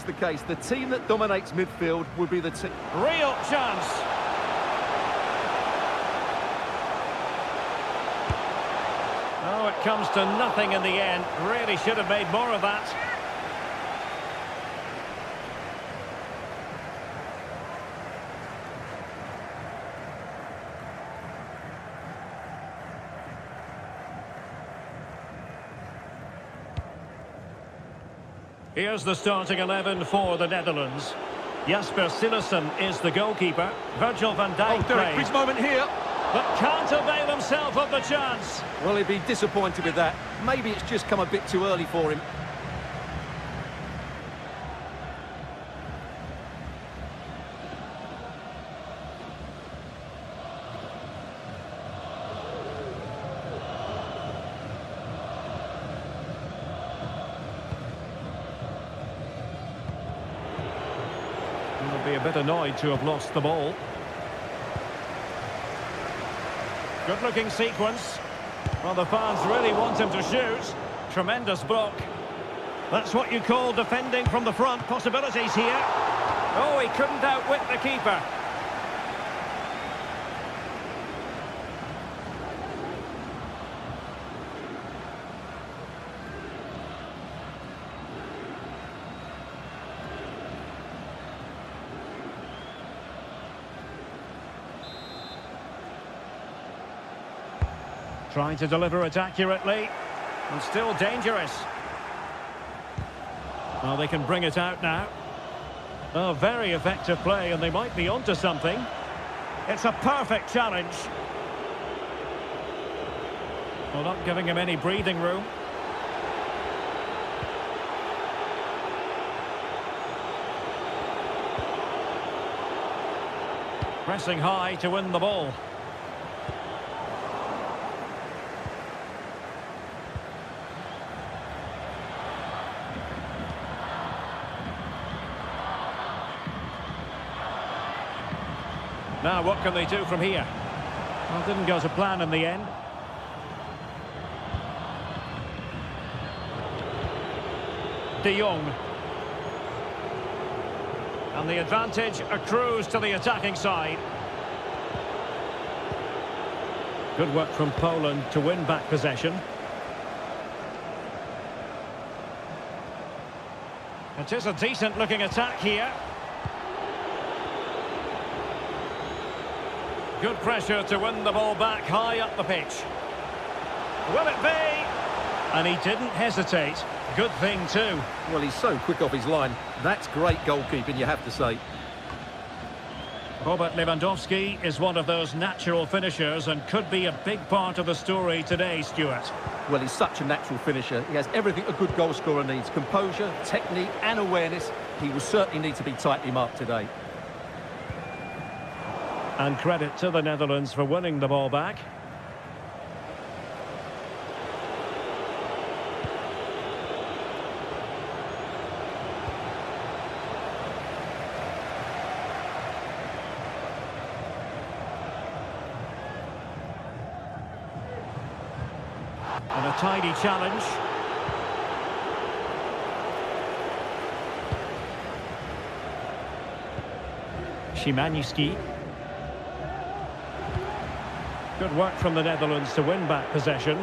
is the case. The team that dominates midfield will be the team. Real chance. Oh, it comes to nothing in the end. Really should have made more of that. Here's the starting 11 for the Netherlands. Jasper Cillessen is the goalkeeper. Virgil van Dijk Oh, Derek, plays, big moment here. but can't avail himself of the chance. Well, he'd be disappointed with that. Maybe it's just come a bit too early for him. He'll be a bit annoyed to have lost the ball. Good-looking sequence. Well, the fans really want him to shoot. Tremendous block. That's what you call defending from the front. Possibilities here. Oh, he couldn't outwit the keeper. Trying to deliver it accurately. And still dangerous. Well, they can bring it out now. Oh, very effective play, and they might be onto something. It's a perfect challenge. Well, not giving him any breathing room. Pressing high to win the ball. Now, what can they do from here? Well, didn't go to plan in the end. De Jong. And the advantage accrues to the attacking side. Good work from Poland to win back possession. It is a decent-looking attack here. Good pressure to win the ball back high up the pitch. Will it be? And he didn't hesitate. Good thing too. Well, he's so quick off his line. That's great goalkeeping, you have to say. Robert Lewandowski is one of those natural finishers and could be a big part of the story today, Stuart. Well, he's such a natural finisher. He has everything a good goalscorer needs. Composure, technique and awareness. He will certainly need to be tightly marked today. And credit to the Netherlands for winning the ball back. And a tidy challenge. Szymański. Good work from the Netherlands to win back possession.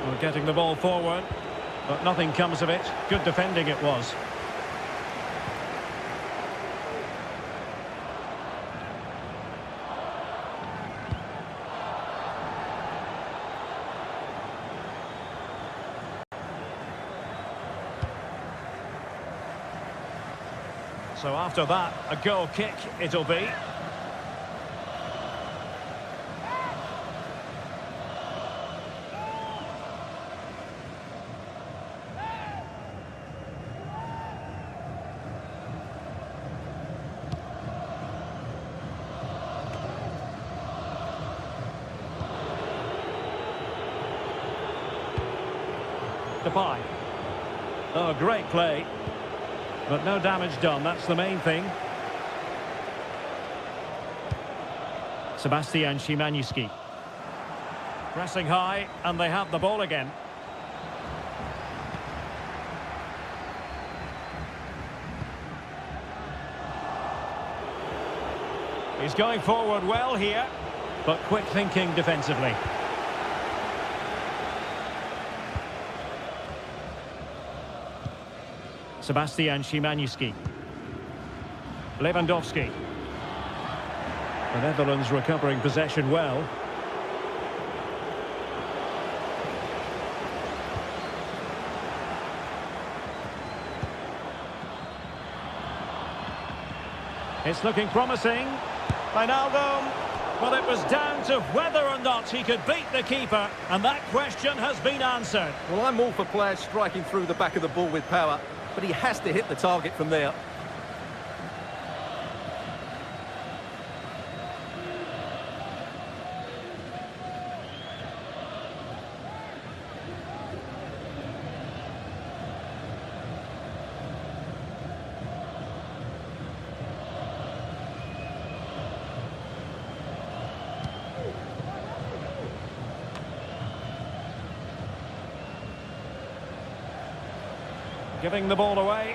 We're getting the ball forward, but nothing comes of it. Good defending it was. So after that, a goal kick it'll be. Depay. Oh, great play. But no damage done, that's the main thing. Sebastian Szymański. Pressing high, and they have the ball again. He's going forward well here, but quick thinking defensively. Sebastian Szymanski. Lewandowski. The Netherlands recovering possession well. It's looking promising. Wijnaldum. Well, it was down to whether or not he could beat the keeper, and that question has been answered. Well, I'm all for players striking through the back of the ball with power, but he has to hit the target from there. Giving the ball away.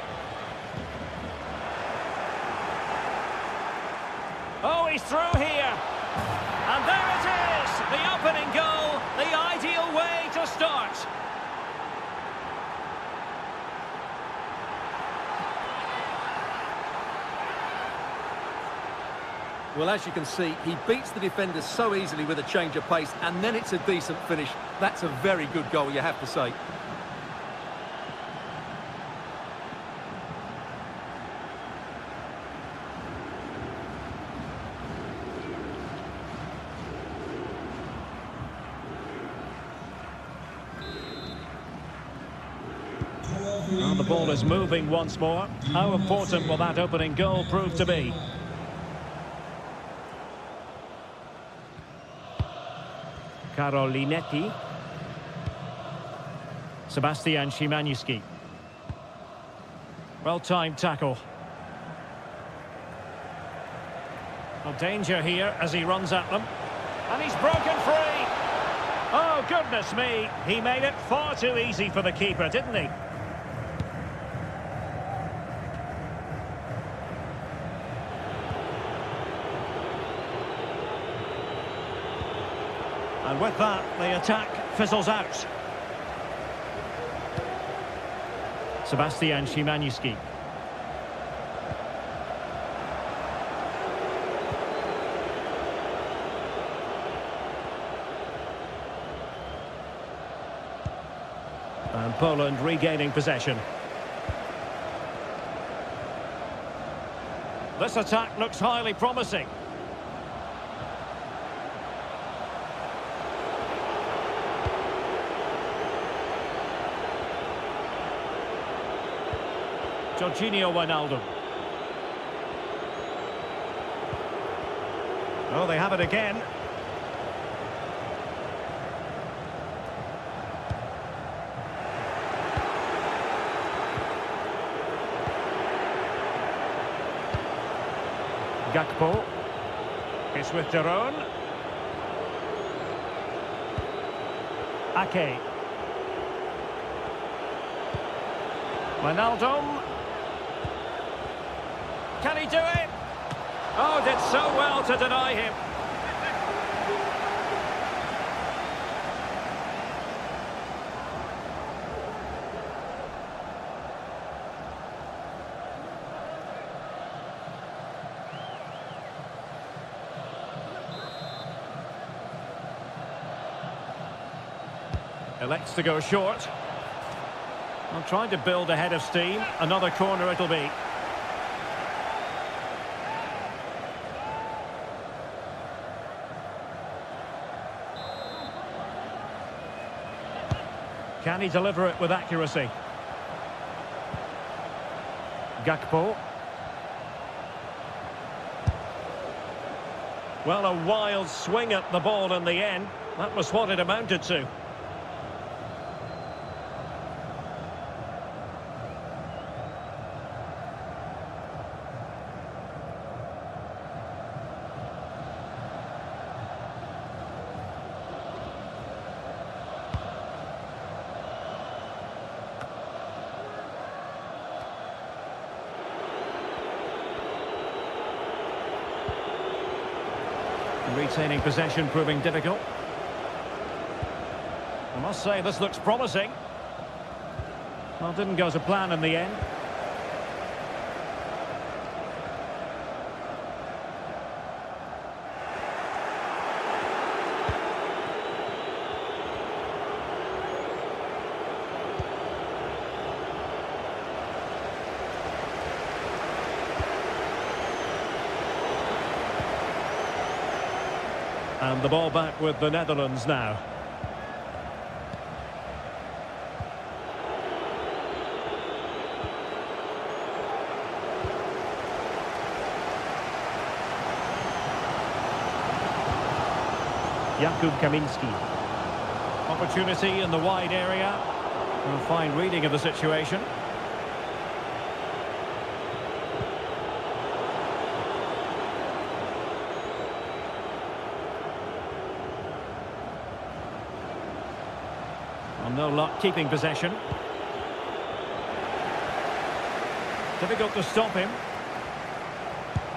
Oh, he's through here. And there it is! The opening goal, the ideal way to start. Well, as you can see, he beats the defenders so easily with a change of pace, and then it's a decent finish. That's a very good goal, you have to say. Well, the ball is moving once more. How important will that opening goal prove to be? Carolinetti. Sebastian Szymanski. Well-timed tackle. Well, danger here as he runs at them. And he's broken free! Oh, goodness me! He made it far too easy for the keeper, didn't he? And with that, the attack fizzles out. Sebastian Szymanski. And Poland regaining possession. This attack looks highly promising. Jorginho Wijnaldum. Oh, they have it again. Gakpo. It's with Deron. Ake. Wijnaldum. Can he do it? Oh, did so well to deny him. Elects to go short. I'm trying to build a head of steam. Another corner it'll be. Can he deliver it with accuracy? Gakpo. Well, a wild swing at the ball in the end. That was what it amounted to. Maintaining possession proving difficult. I must say, this looks promising. Well, didn't go to plan in the end. And the ball back with the Netherlands now. Jakub Kaminski. Opportunity in the wide area. A fine reading of the situation. Well, no luck keeping possession. Difficult to stop him.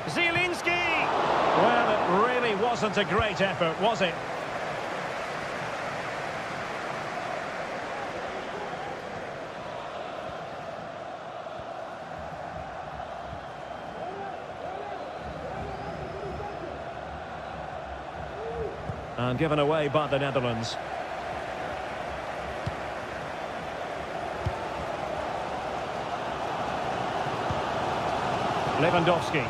Zielinski! Well, it really wasn't a great effort, was it? And given away by the Netherlands. Lewandowski.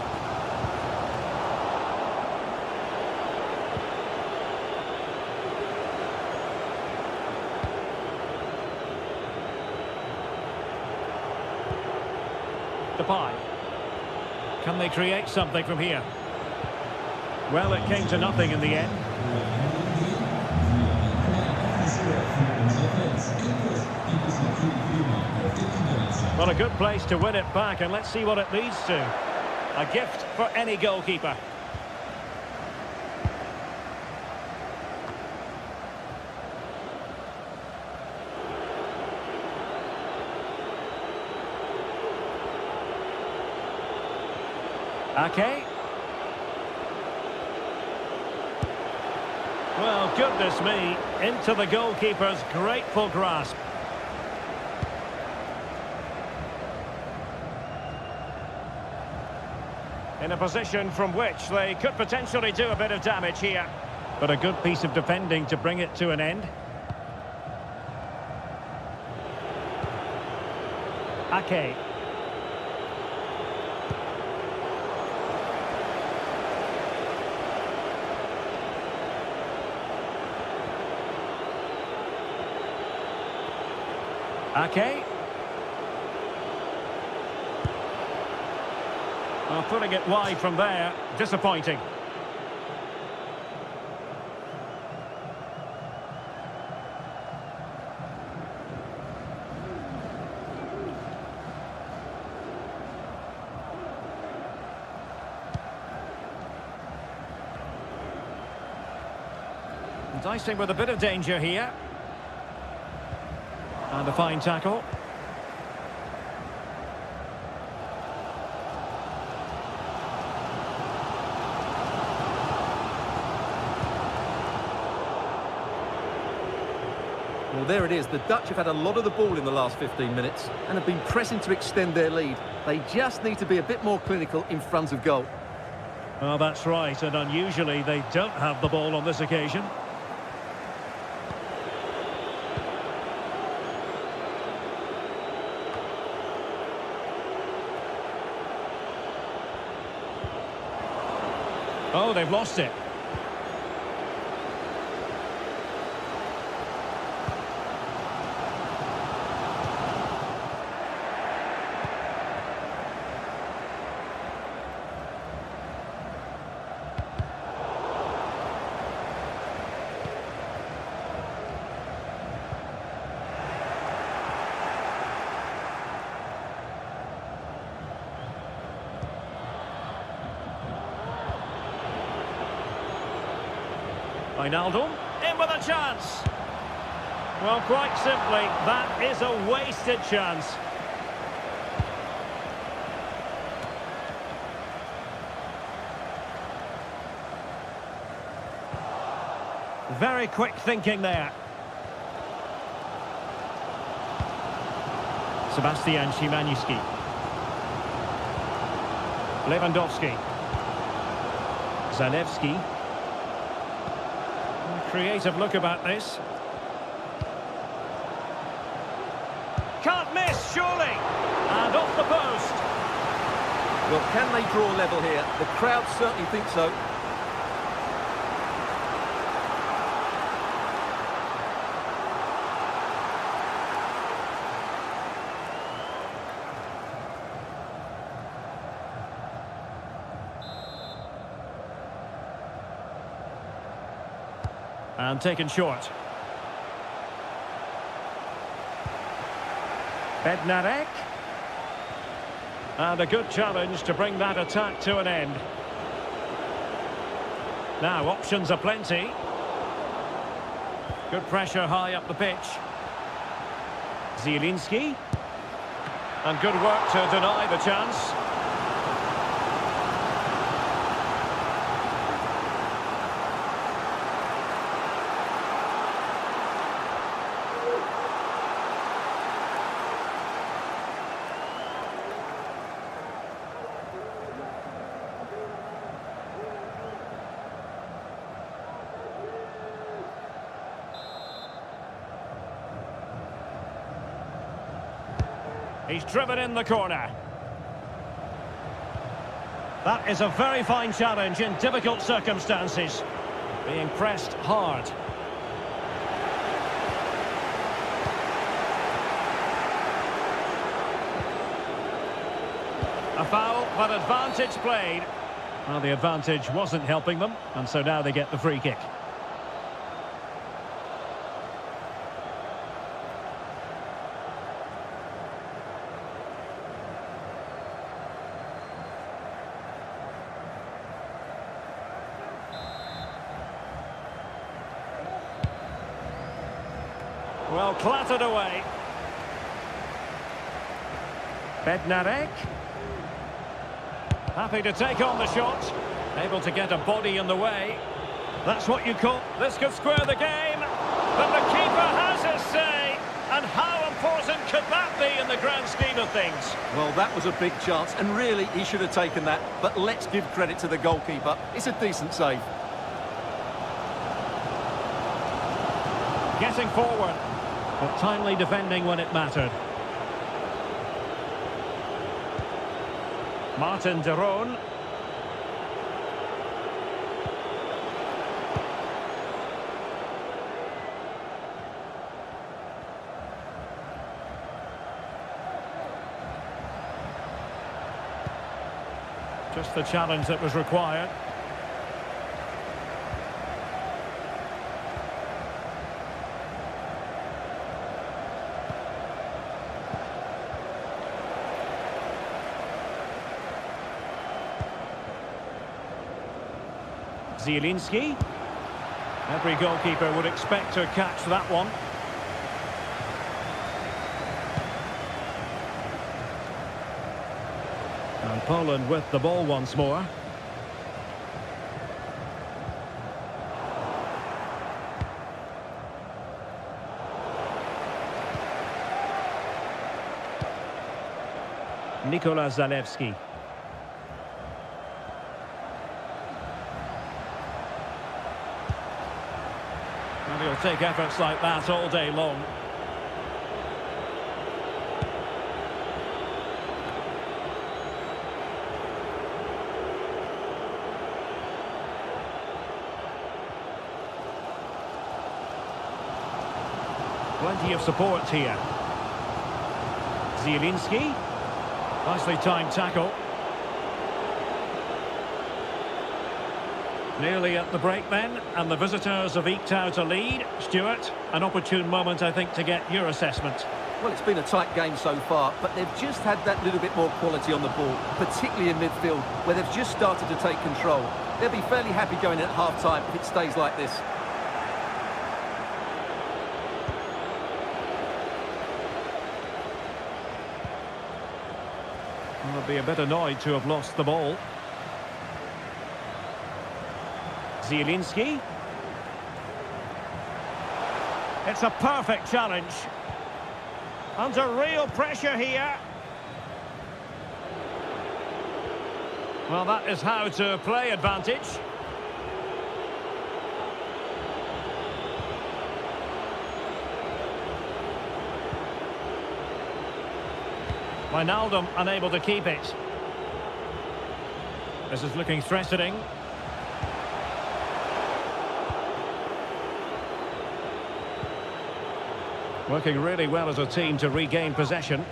Depay. Can they create something from here? Well, it came to nothing in the end. Well, a good place to win it back, and let's see what it leads to. A gift for any goalkeeper. Ake. Well, goodness me, into the goalkeeper's grateful grasp. In a position from which they could potentially do a bit of damage here. But a good piece of defending to bring it to an end. Ake. Ake. Well, putting it wide from there, disappointing. Dicing with a bit of danger here. And a fine tackle. Well, there it is. The Dutch have had a lot of the ball in the last 15 minutes and have been pressing to extend their lead. They just need to be a bit more clinical in front of goal. Well, that's right, and unusually they don't have the ball on this occasion. Oh, they've lost it. Wijnaldum, in with a chance. Well, quite simply, that is a wasted chance. Very quick thinking there. Sebastian Szymanski. Lewandowski. Zalewski. Creative look about this. Can't miss, surely. And off the post. Well, can they draw level here? The crowd certainly think so. And taken short. Bednarek. And a good challenge to bring that attack to an end. Now, options are plenty. Good pressure high up the pitch. Zielinski. And good work to deny the chance. He's driven in the corner. That is a very fine challenge in difficult circumstances. Being pressed hard. A foul, but advantage played. Well, the advantage wasn't helping them, and so now they get the free kick. Well, clattered away. Bednarek. Happy to take on the shot. Able to get a body in the way. That's what you call... This could square the game. But the keeper has his say. And how important could that be in the grand scheme of things? Well, that was a big chance, and really, he should have taken that. But let's give credit to the goalkeeper. It's a decent save. Getting forward. But timely defending when it mattered. Martin de Roon. Just the challenge that was required. Zielinski. Every goalkeeper would expect to catch that one. And Poland with the ball once more. Nikola Zalewski. And he'll take efforts like that all day long. Plenty of support here. Zielinski. Nicely timed tackle. Nearly at the break then, and the visitors have eked out a lead. Stuart, an opportune moment, I think, to get your assessment. Well, it's been a tight game so far, but they've just had that little bit more quality on the ball, particularly in midfield, where they've just started to take control. They'll be fairly happy going in at half-time if it stays like this. They'll be a bit annoyed to have lost the ball. Zielinski. It's a perfect challenge. Under real pressure here. Well, that is how to play advantage. Wijnaldum unable to keep it. This is looking threatening. Working really well as a team to regain possession.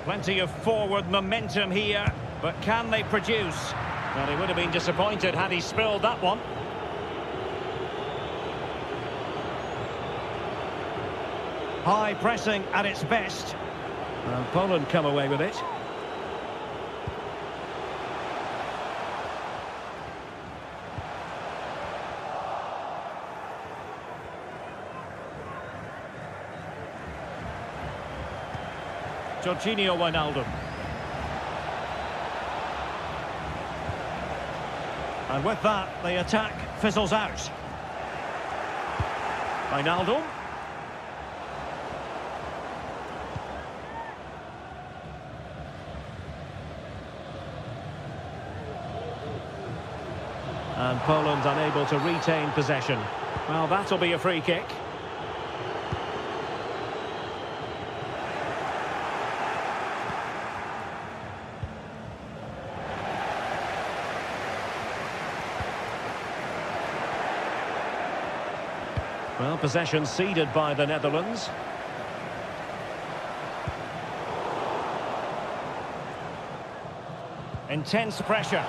Plenty of forward momentum here, but can they produce? Well, he would have been disappointed had he spilled that one. High pressing at its best. And Poland come away with it. Jorginho Wijnaldum. And with that, the attack fizzles out. Wijnaldum. And Poland unable to retain possession. Well, that'll be a free kick. Well, possession ceded by the Netherlands. Intense pressure.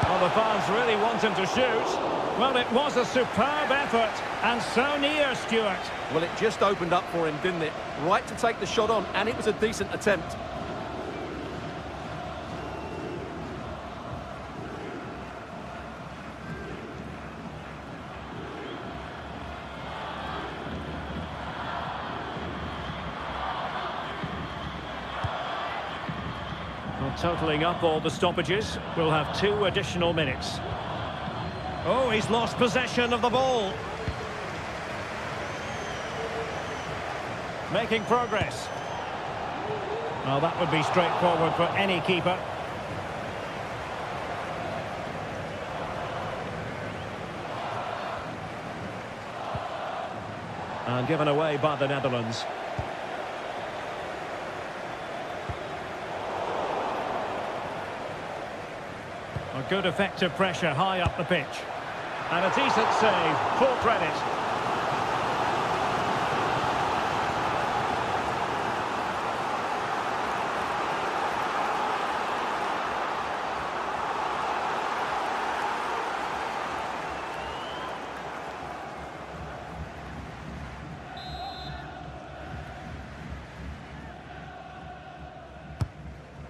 Well, the fans really want him to shoot. Well, it was a superb effort, and so near, Stuart. Well, it just opened up for him, didn't it? Right to take the shot on, and it was a decent attempt. Well, totalling up all the stoppages, we'll have 2 additional minutes. Oh, he's lost possession of the ball. Making progress. Well, that would be straightforward for any keeper. And given away by the Netherlands. A good effective pressure high up the pitch. And a decent save, full credit.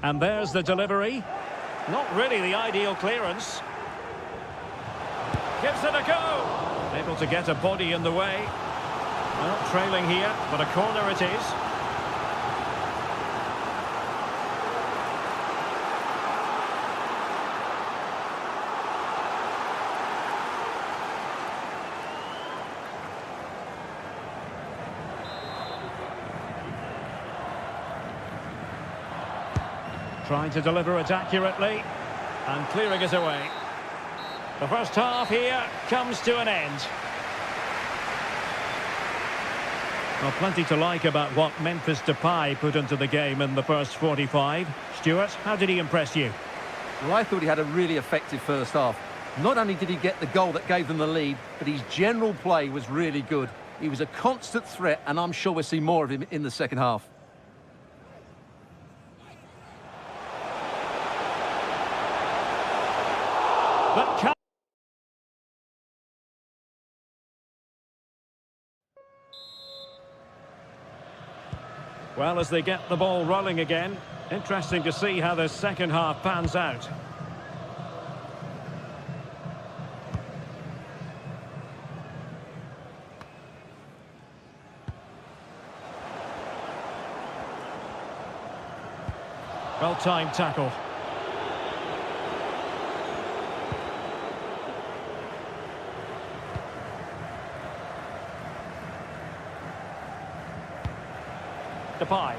And there's the delivery. Not really the ideal clearance. Gives it a go. Able to get a body in the way. Well, trailing here, but a corner it is. Trying to deliver it accurately and clearing it away. The first half here comes to an end. Well, plenty to like about what Memphis Depay put into the game in the first 45. Stuart, how did he impress you? Well, I thought he had a really effective first half. Not only did he get the goal that gave them the lead, but his general play was really good. He was a constant threat, and I'm sure we'll see more of him in the second half. But well, as they get the ball rolling again, interesting to see how the second half pans out. Well-timed tackle. Depay.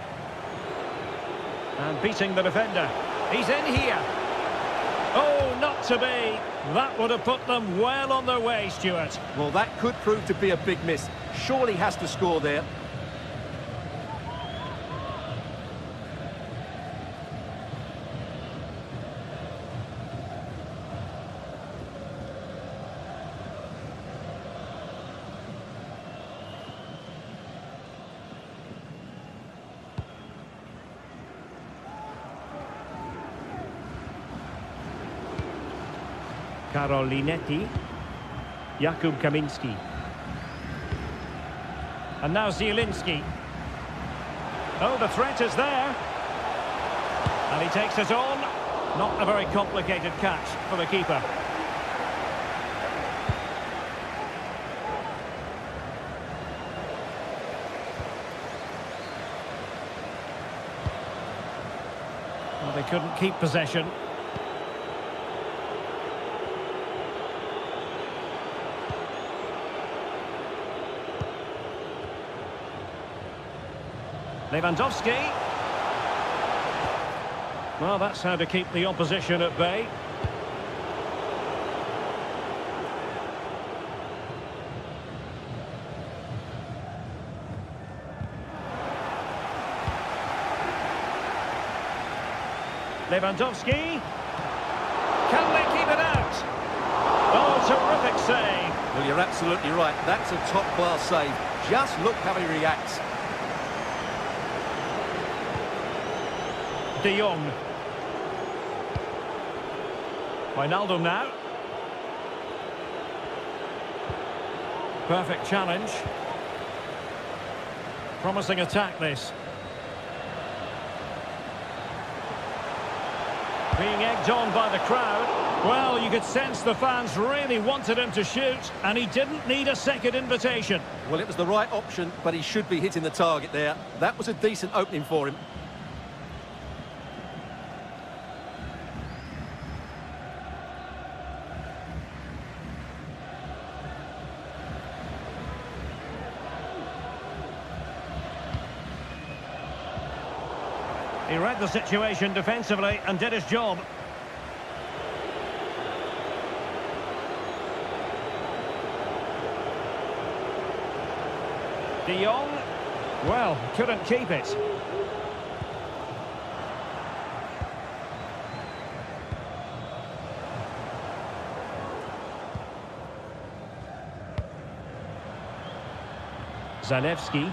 And beating the defender. He's in here. Oh, not to be. That would have put them well on their way, Stuart. Well, that could prove to be a big miss. Surely has to score there. Karolinetti. Jakub Kaminski. And now Zielinski. Oh, the threat is there. And he takes it on. Not a very complicated catch for the keeper. Well, they couldn't keep possession. Lewandowski. Well, that's how to keep the opposition at bay. Lewandowski. Can they keep it out? Oh, terrific save. Well, you're absolutely right. That's a top-class save. Just look how he reacts. De Jong. Wijnaldum now. Perfect challenge. Promising attack, this. Being egged on by the crowd. Well, you could sense the fans really wanted him to shoot, and he didn't need a second invitation. Well, it was the right option, but he should be hitting the target there. That was a decent opening for him. He read the situation defensively and did his job. De Jong, well, couldn't keep it. Zalewski.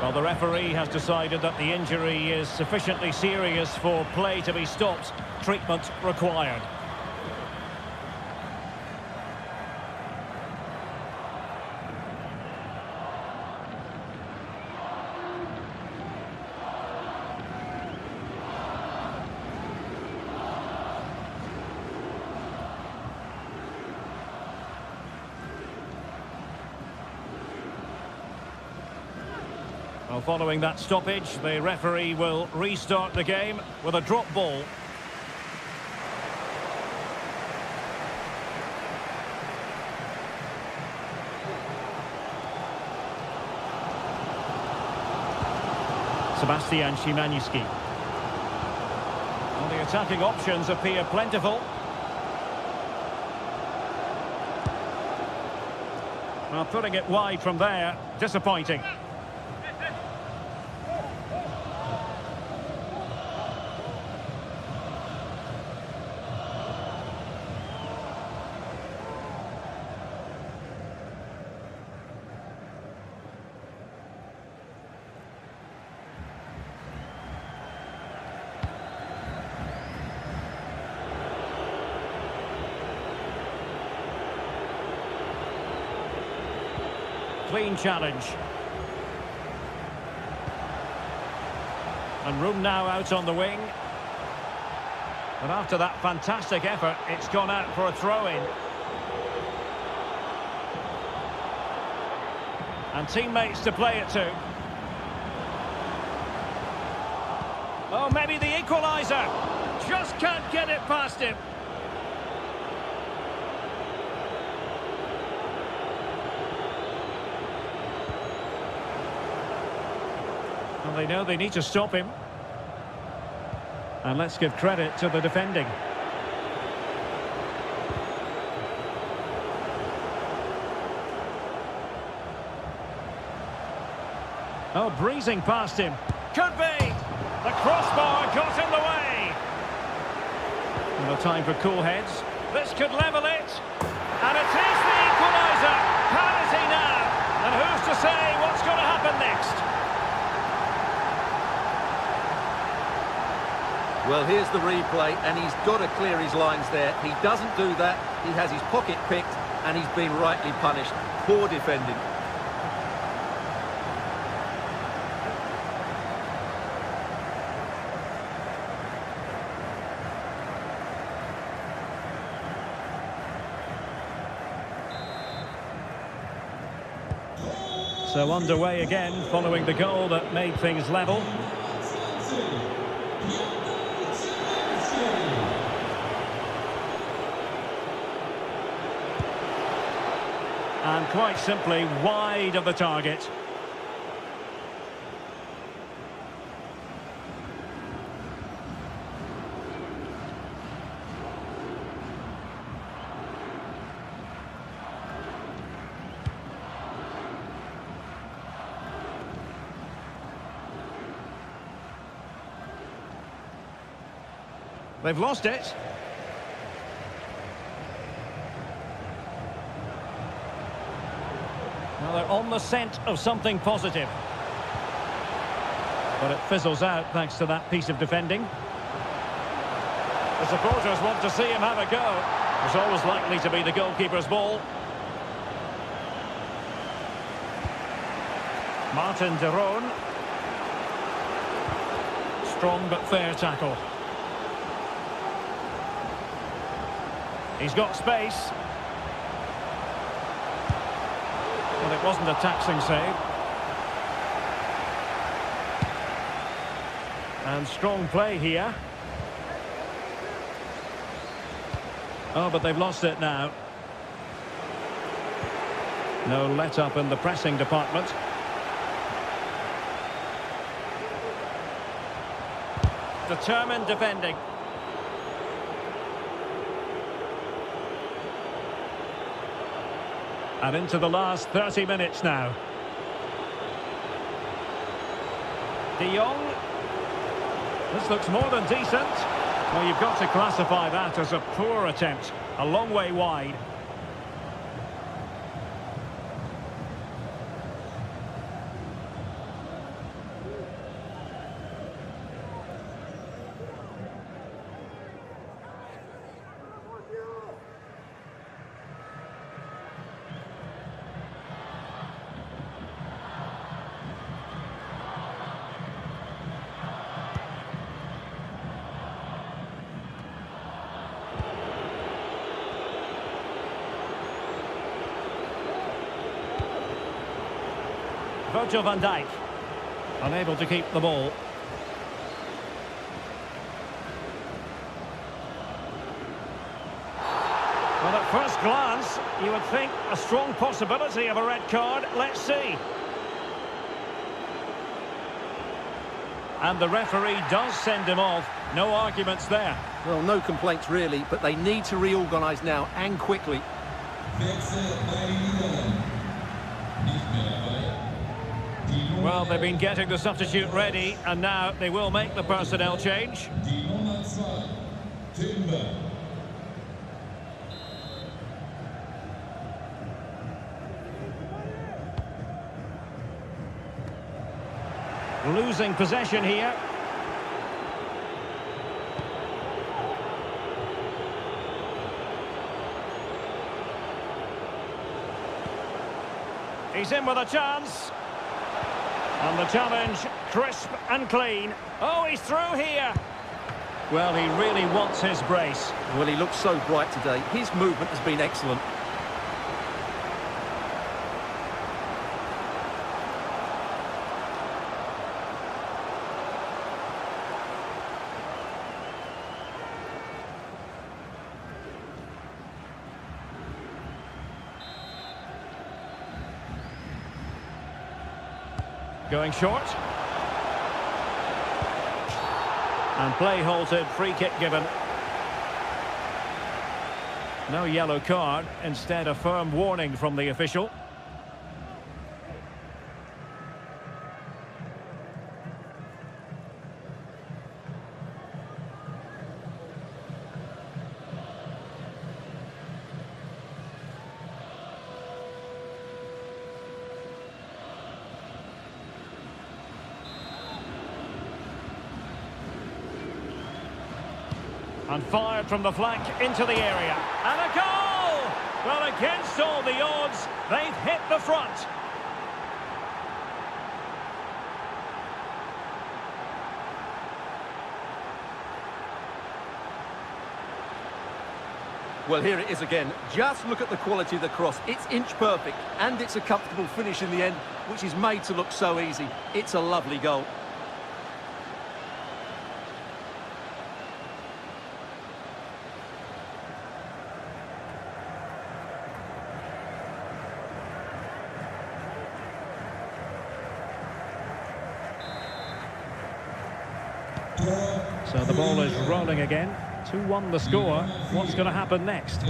Well, the referee has decided that the injury is sufficiently serious for play to be stopped. Treatment required. Well, following that stoppage, the referee will restart the game with a drop ball. Sebastian Szymanski. Well, the attacking options appear plentiful. Well, putting it wide from there, disappointing. Clean challenge. And room now out on the wing. But after that fantastic effort, it's gone out for a throw-in. And teammates to play it to. Oh, maybe the equaliser. Just can't get it past him. Well, they know they need to stop him. And let's give credit to the defending. Oh, breezing past him. Could be! The crossbar got in the way! No time for cool heads. This could level it. And it is the equaliser. Parity now. And who's to say what's going to happen next? Well, here's the replay, and he's got to clear his lines there. He doesn't do that. He has his pocket picked, and he's been rightly punished. Poor defending. So underway again, following the goal that made things level. And quite simply, wide of the target. They've lost it. Well, they're on the scent of something positive. But it fizzles out thanks to that piece of defending. The supporters want to see him have a go. It's always likely to be the goalkeeper's ball. Martin de Roon. Strong but fair tackle. He's got space. Well, it wasn't a taxing save. And strong play here. Oh, but they've lost it now. No let-up in the pressing department. Determined defending. And into the last 30 minutes now. De Jong. This looks more than decent. Well, you've got to classify that as a poor attempt. A long way wide. Virgil van Dijk, unable to keep the ball. Well, at first glance, you would think a strong possibility of a red card. Let's see. And the referee does send him off. No arguments there. Well, no complaints really, but they need to reorganise now and quickly. Well, they've been getting the substitute ready, and now they will make the personnel change. Losing possession here. He's in with a chance. And the challenge, crisp and clean. Oh, he's through here. Well, he really wants his brace. Well, he looks so bright today. His movement has been excellent. Going short. And play halted, free kick given. No yellow card, instead a firm warning from the official. And fired from the flank into the area. And a goal! Well, against all the odds, they've hit the front. Well, here it is again. Just look at the quality of the cross. It's inch perfect, and it's a comfortable finish in the end, which is made to look so easy. It's a lovely goal. So the ball is rolling again. 2-1 the score. What's going to happen next?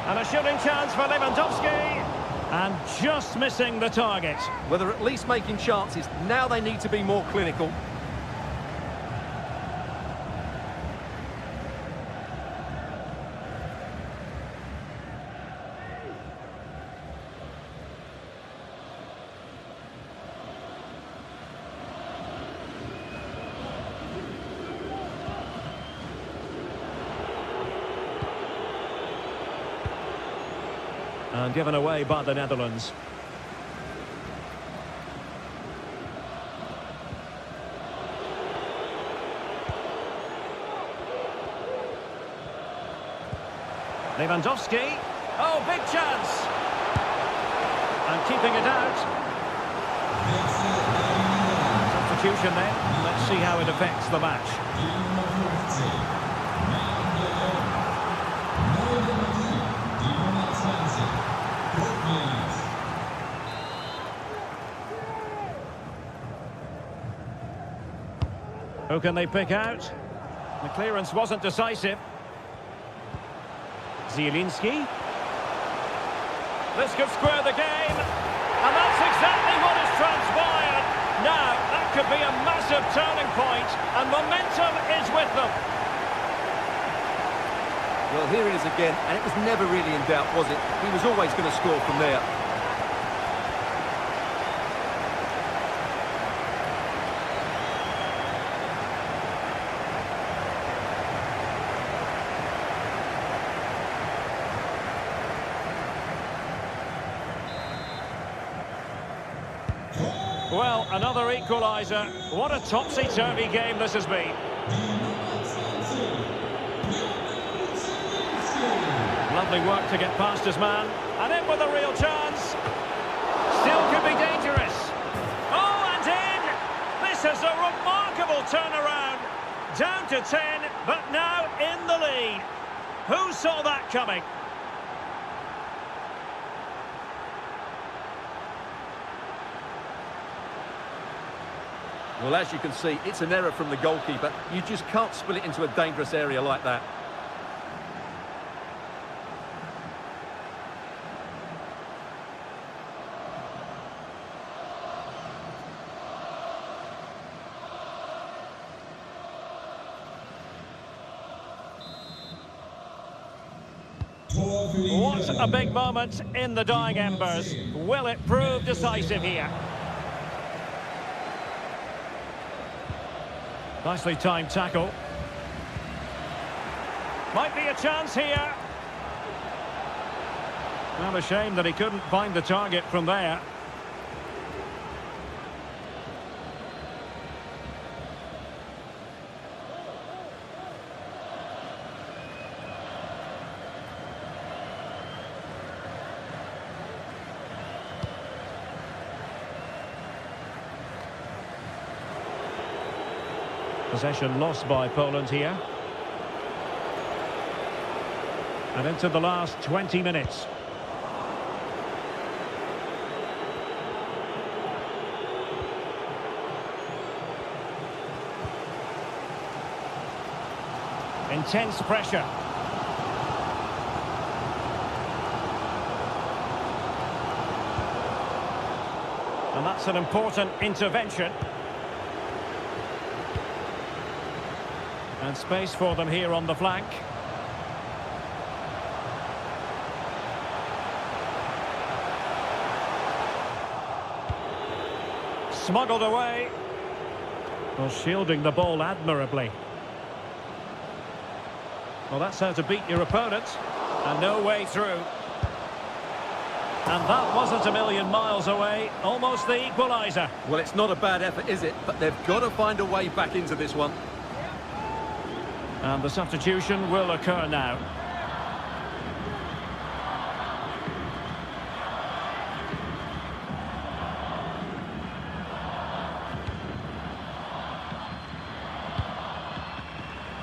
And a shooting chance for Lewandowski. And just missing the target. Well, they're at least making chances. Now they need to be more clinical. And given away by the Netherlands. Lewandowski. Oh, big chance. And keeping it out. Substitution then. Let's see how it affects the match. Who can they pick out? The clearance wasn't decisive. Zielinski. This could square the game. And that's exactly what has transpired. Now, that could be a massive turning point, and momentum is with them. Well, here it is again, and it was never really in doubt, was it? He was always going to score from there. Well, another equaliser. What a topsy-turvy game this has been. Lovely work to get past his man. And in with a real chance. Still could be dangerous. Oh, and in! This is a remarkable turnaround. Down to 10, but now in the lead. Who saw that coming? Well, as you can see, it's an error from the goalkeeper. You just can't spill it into a dangerous area like that. What a big moment in the dying embers. Will it prove decisive here? Nicely timed tackle. Might be a chance here. Well, a shame that he couldn't find the target from there. Possession lost by Poland here. And into the last 20 minutes. Intense pressure. And that's an important intervention. And space for them here on the flank. Smuggled away. Well, shielding the ball admirably. Well, that's how to beat your opponent. And no way through. And that wasn't a million miles away. Almost the equaliser. Well, it's not a bad effort, is it? But they've got to find a way back into this one. And the substitution will occur now.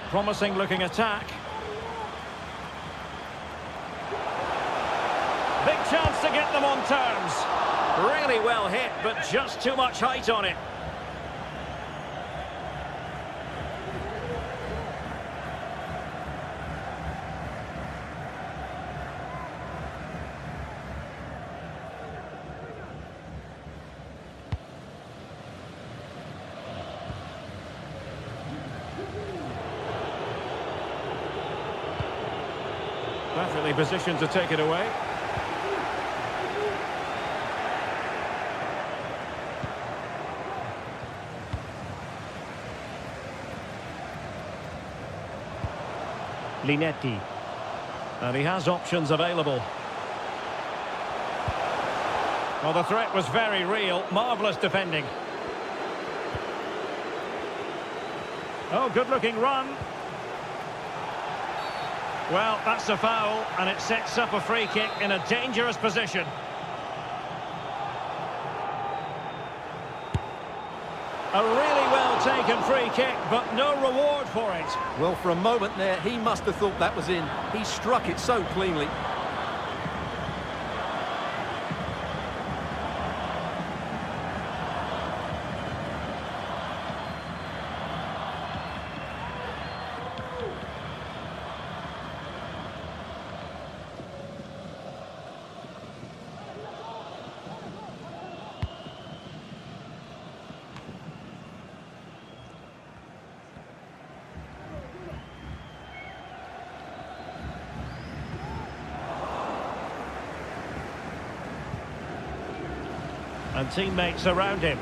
Promising looking attack. Big chance to get them on terms. Really well hit, but just too much height on it. Perfectly positioned to take it away. Linetti. And he has options available. Well, the threat was very real. Marvellous defending. Oh, good-looking run. Well, that's a foul, and it sets up a free kick in a dangerous position. A really well-taken free kick, but no reward for it. Well, for a moment there, he must have thought that was in. He struck it so cleanly. And teammates around him.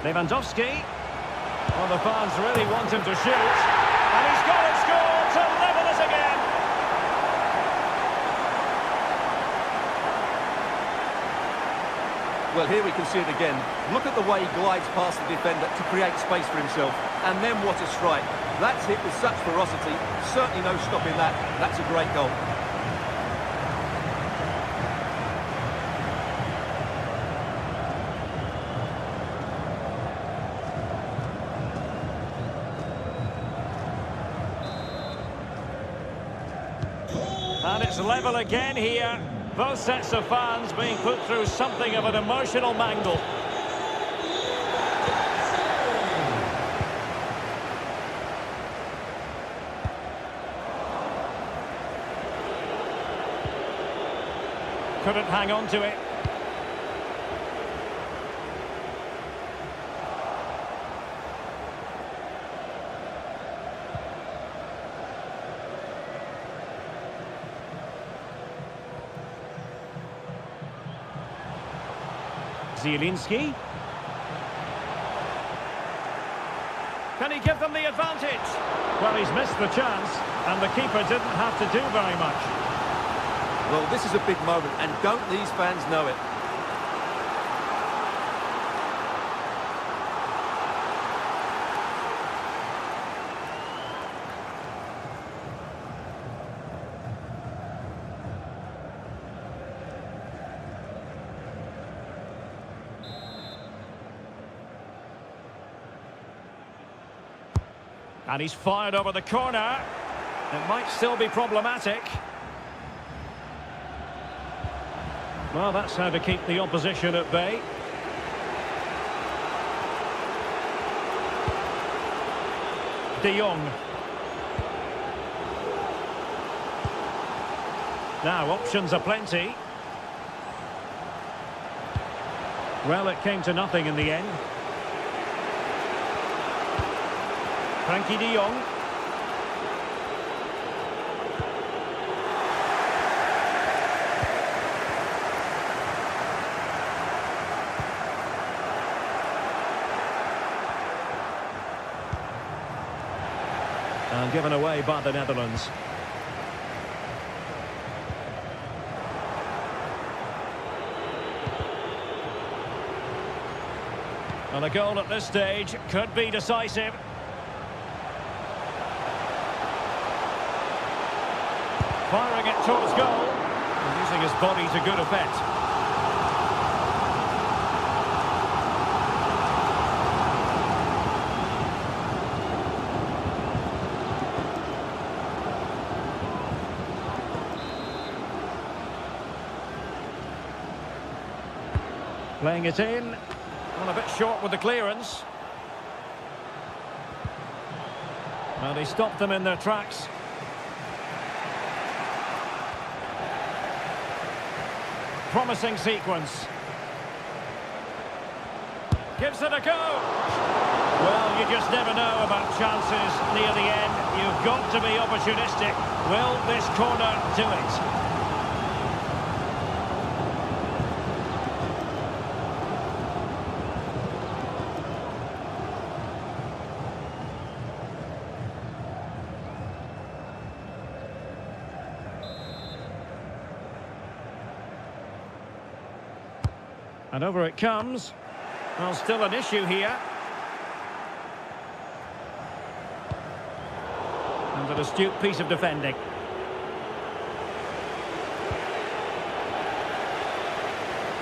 Lewandowski. Well, the fans really want him to shoot. And he's got it scored to level it again. Well, here we can see it again. Look at the way he glides past the defender to create space for himself. And then what a strike. That's hit with such ferocity. Certainly no stopping that. That's a great goal. And it's level again here. Both sets of fans being put through something of an emotional mangle. Couldn't hang on to it. Zielinski. Can he give them the advantage? Well, he's missed the chance, and the keeper didn't have to do very much. Well, this is a big moment, and don't these fans know it? And he's fired over the corner. It might still be problematic. Well, that's how to keep the opposition at bay. De Jong. Now, options are plenty. Well, it came to nothing in the end. Frankie de Jong. And given away by the Netherlands. And a goal at this stage could be decisive. Firing it towards goal. And using his body to good effect. Playing it in. And a bit short with the clearance. And he stopped them in their tracks. Promising sequence. Gives it a go. Well, you just never know about chances near the end. You've got to be opportunistic. Will this corner do it? And over it comes. Well, still an issue here. And an astute piece of defending.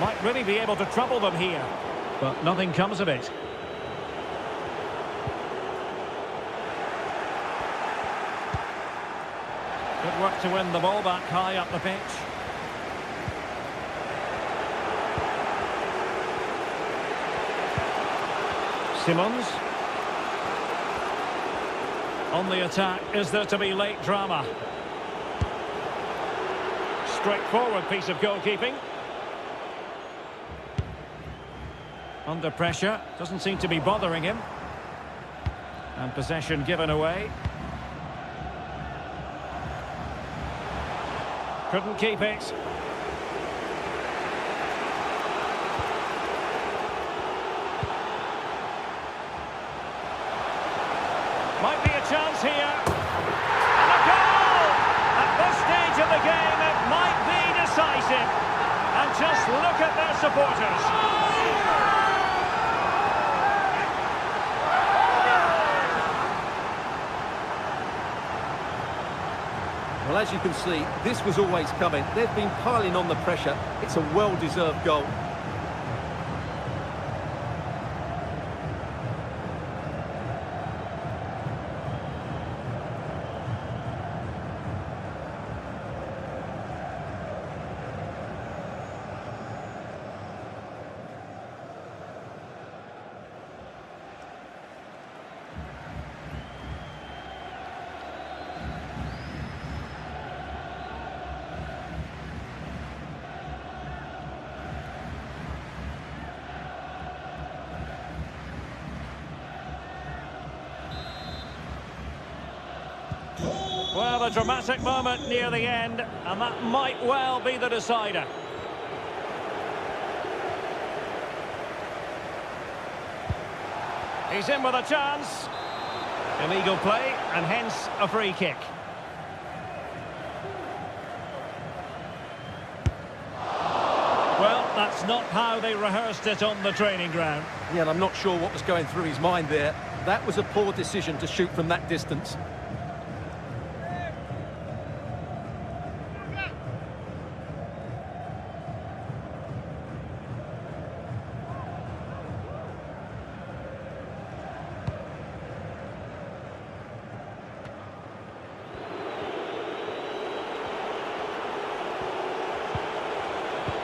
Might really be able to trouble them here. But nothing comes of it. Good work to win the ball back high up the pitch. Simmons. On the attack, is there to be late drama? Straightforward piece of goalkeeping. Under pressure, doesn't seem to be bothering him. And possession given away. Couldn't keep it. Might be a chance here. And a goal! At this stage of the game, it might be decisive. And just look at their supporters. Well, as you can see, this was always coming. They've been piling on the pressure. It's a well-deserved goal. Well, a dramatic moment near the end, and that might well be the decider. He's in with a chance. Illegal play, and hence a free kick. Well, that's not how they rehearsed it on the training ground. Yeah, and I'm not sure what was going through his mind there. That was a poor decision to shoot from that distance.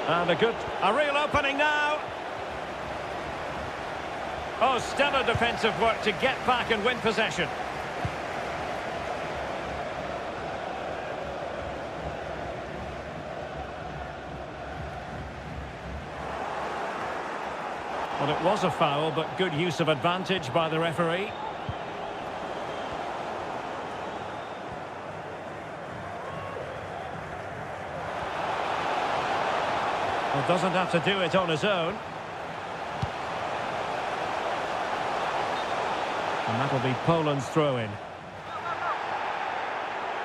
And a real opening now. Oh, stellar defensive work to get back and win possession. Well, it was a foul, but good use of advantage by the referee. Well, doesn't have to do it on his own. And that'll be Poland's throw-in.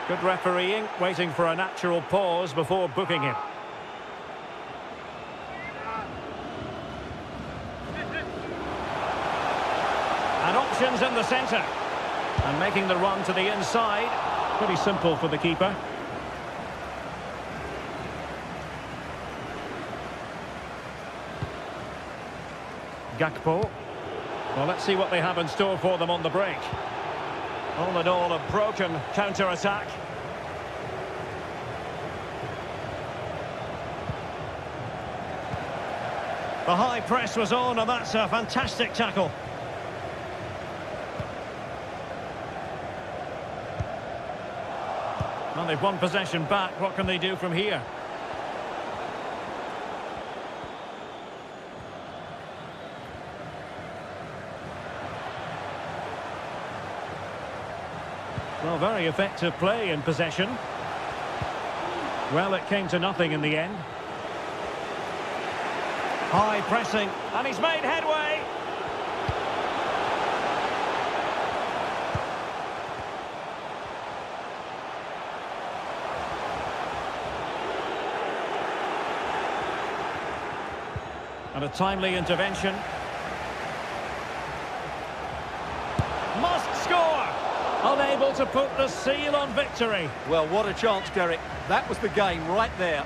Good refereeing, waiting for a natural pause before booking him. And options in the centre. And making the run to the inside. Pretty simple for the keeper. Gakpo. Well, let's see what they have in store for them on the break. All in all, a broken counter-attack. The high press was on, and that's a fantastic tackle. Well, they've won possession back. What can they do from here? Well, very effective play in possession. Well, it came to nothing in the end. High pressing, and he's made headway. And a timely intervention. Must score! Unable to put the seal on victory. Well, what a chance, Derek. That was the game right there.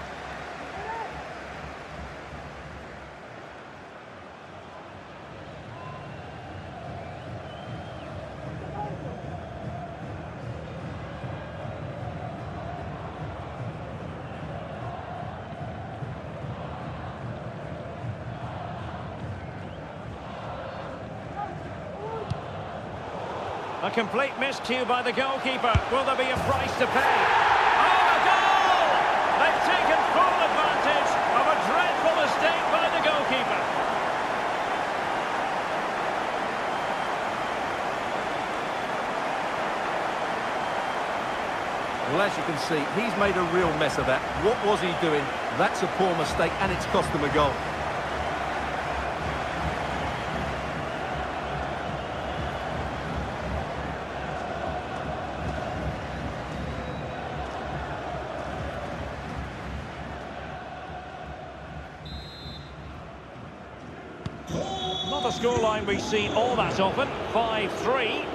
A complete miscue by the goalkeeper. Will there be a price to pay? Oh, a goal! They've taken full advantage of a dreadful mistake by the goalkeeper. Well, as you can see, he's made a real mess of that. What was he doing? That's a poor mistake, and it's cost them a goal. Not a scoreline we see all that often. 5-3.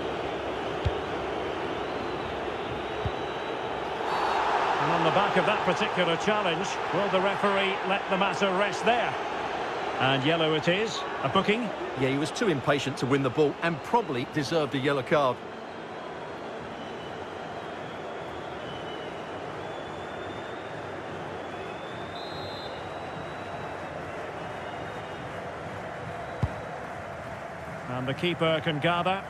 And on the back of that particular challenge, will the referee let the matter rest there? And yellow it is. A booking. Yeah, he was too impatient to win the ball and probably deserved a yellow card. And the keeper can gather.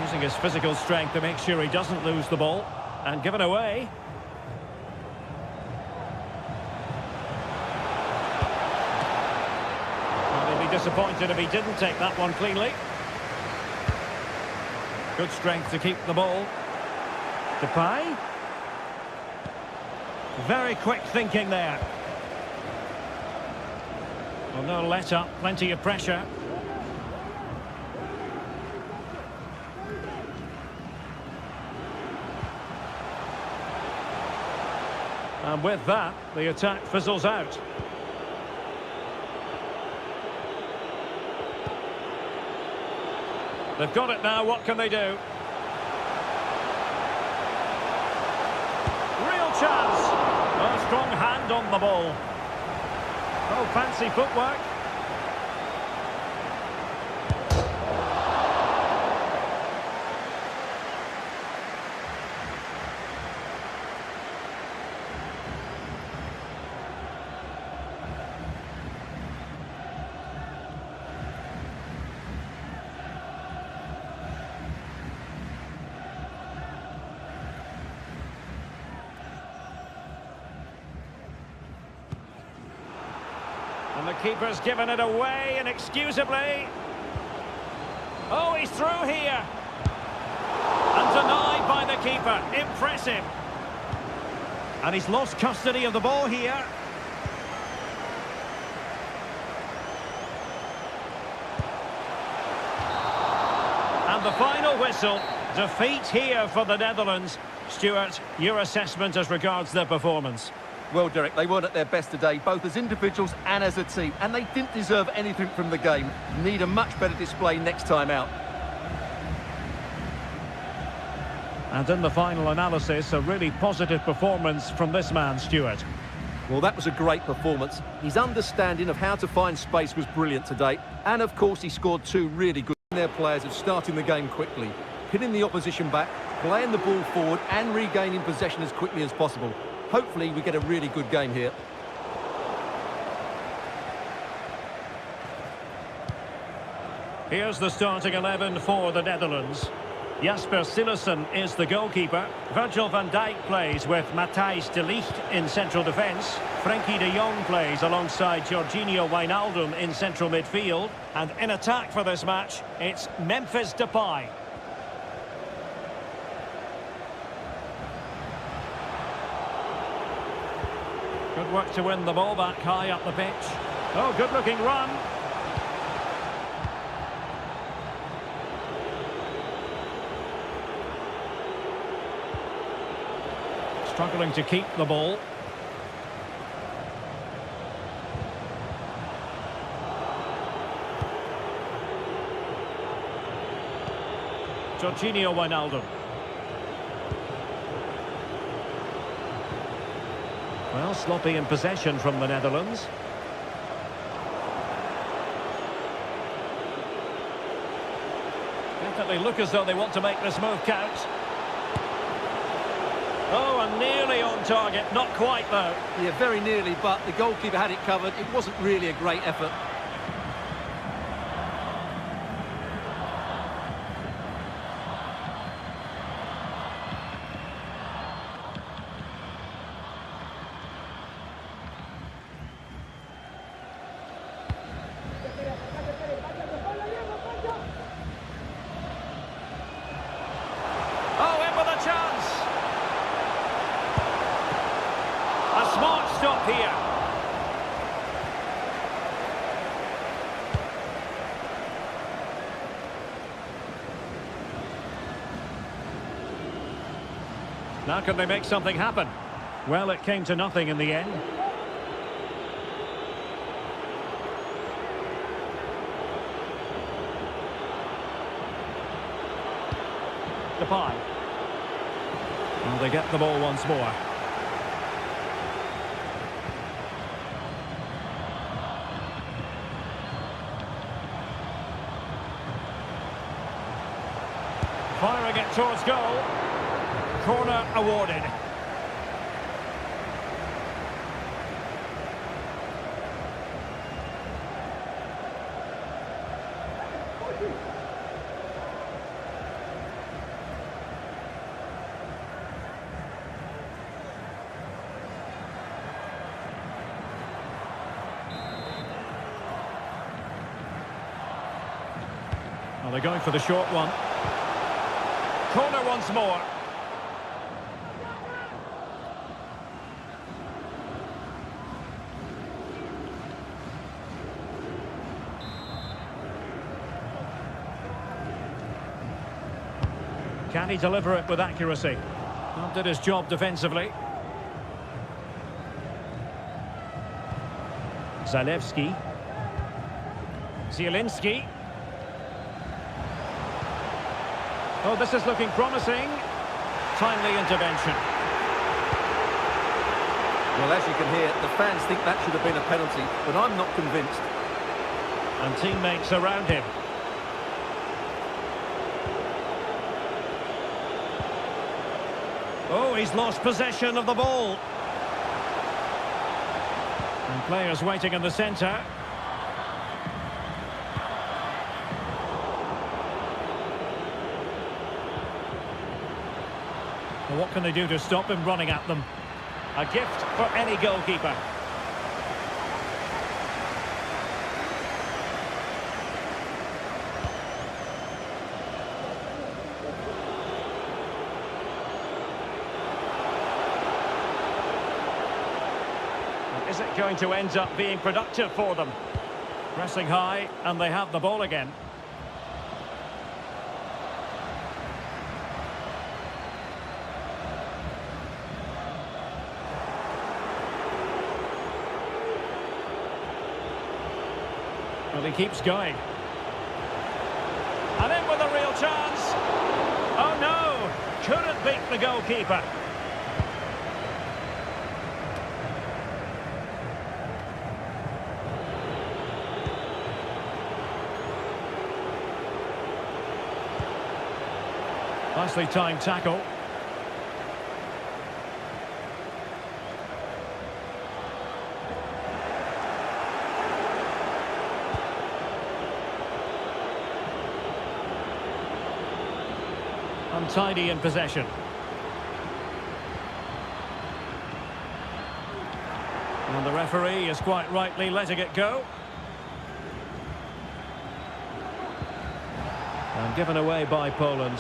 Using his physical strength to make sure he doesn't lose the ball. And given away. Well, he'd be disappointed if he didn't take that one cleanly. Good strength to keep the ball. Depay. Very quick thinking there. Well, no let up, plenty of pressure. And with that, the attack fizzles out. They've got it now, what can they do? Real chance! A strong hand on the ball. Oh, fancy footwork. And the keeper's given it away inexcusably. Oh, he's through here. And denied by the keeper. Impressive. And he's lost custody of the ball here. And the final whistle. Defeat here for the Netherlands. Stuart, your assessment as regards their performance? Well, Derek, they weren't at their best today, both as individuals and as a team, and they didn't deserve anything from the game. Need a much better display next time out. And in the final analysis, a really positive performance from this man, Stuart. Well, that was a great performance. His understanding of how to find space was brilliant today, and of course he scored two really good. Their players of starting the game quickly, hitting the opposition back, playing the ball forward and regaining possession as quickly as possible. Hopefully we get a really good game here. Here's the starting 11 for the Netherlands. Jasper Cillessen is the goalkeeper. Virgil van Dijk plays with Matthijs de Ligt in central defence. Frenkie de Jong plays alongside Jorginho Wijnaldum in central midfield. And in attack for this match, it's Memphis Depay. Good work to win the ball back high up the pitch. Oh, good looking run. Struggling to keep the ball. Jorginho Wijnaldum. Well, sloppy in possession from the Netherlands. Definitely look as though they want to make this move count. Oh, and nearly on target. Not quite, though. Yeah, very nearly, but the goalkeeper had it covered. It wasn't really a great effort. A smart stop here. Now can they make something happen? Well, it came to nothing in the end. Depay. And they get the ball once more. Firing it towards goal. Corner awarded. Well, they're going for the short one. Corner once more. Can he deliver it with accuracy? Well, did his job defensively. Zalewski. Zielinski. Oh, this is looking promising. Timely intervention. Well, as you can hear, the fans think that should have been a penalty, but I'm not convinced. And teammates around him. Oh, he's lost possession of the ball. And players waiting in the centre. Well, what can they do to stop him running at them? A gift for any goalkeeper. Is it going to end up being productive for them? Pressing high, and they have the ball again. Well, he keeps going. And in with a real chance. Oh no! Couldn't beat the goalkeeper. Nicely timed tackle. Untidy in possession. And the referee is quite rightly letting it go. And given away by Poland.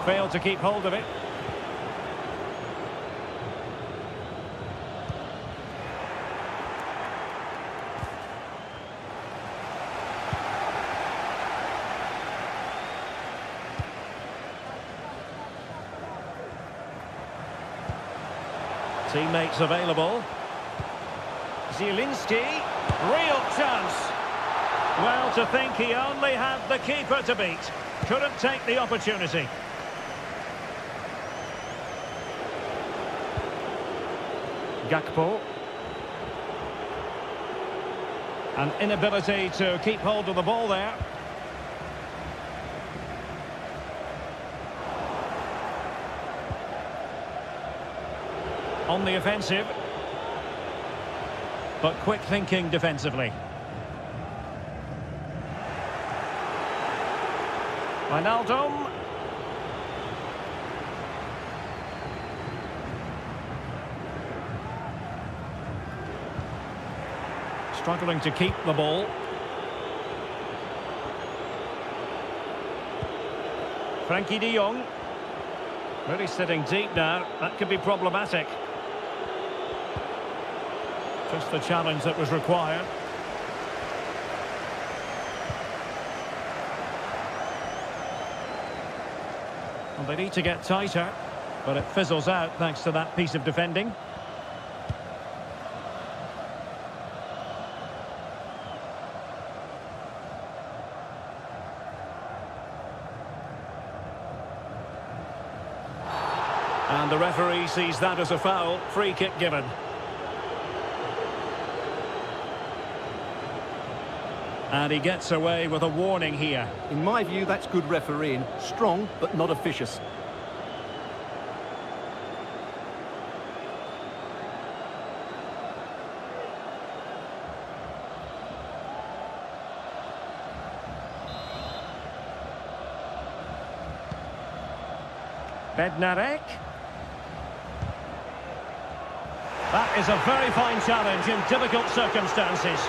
Failed to keep hold of it. Teammates available. Zielinski, real chance. Well, to think he only had the keeper to beat. Couldn't take the opportunity. Gakpo. An inability to keep hold of the ball there. On the offensive, but quick thinking defensively. Wijnaldum. Struggling to keep the ball. Frankie de Jong. Really sitting deep now. That could be problematic. Just the challenge that was required. Well, they need to get tighter, but it fizzles out thanks to that piece of defending. And the referee sees that as a foul. Free kick given. And he gets away with a warning here. In my view, that's good refereeing. Strong, but not officious. Bednarek. That is a very fine challenge in difficult circumstances.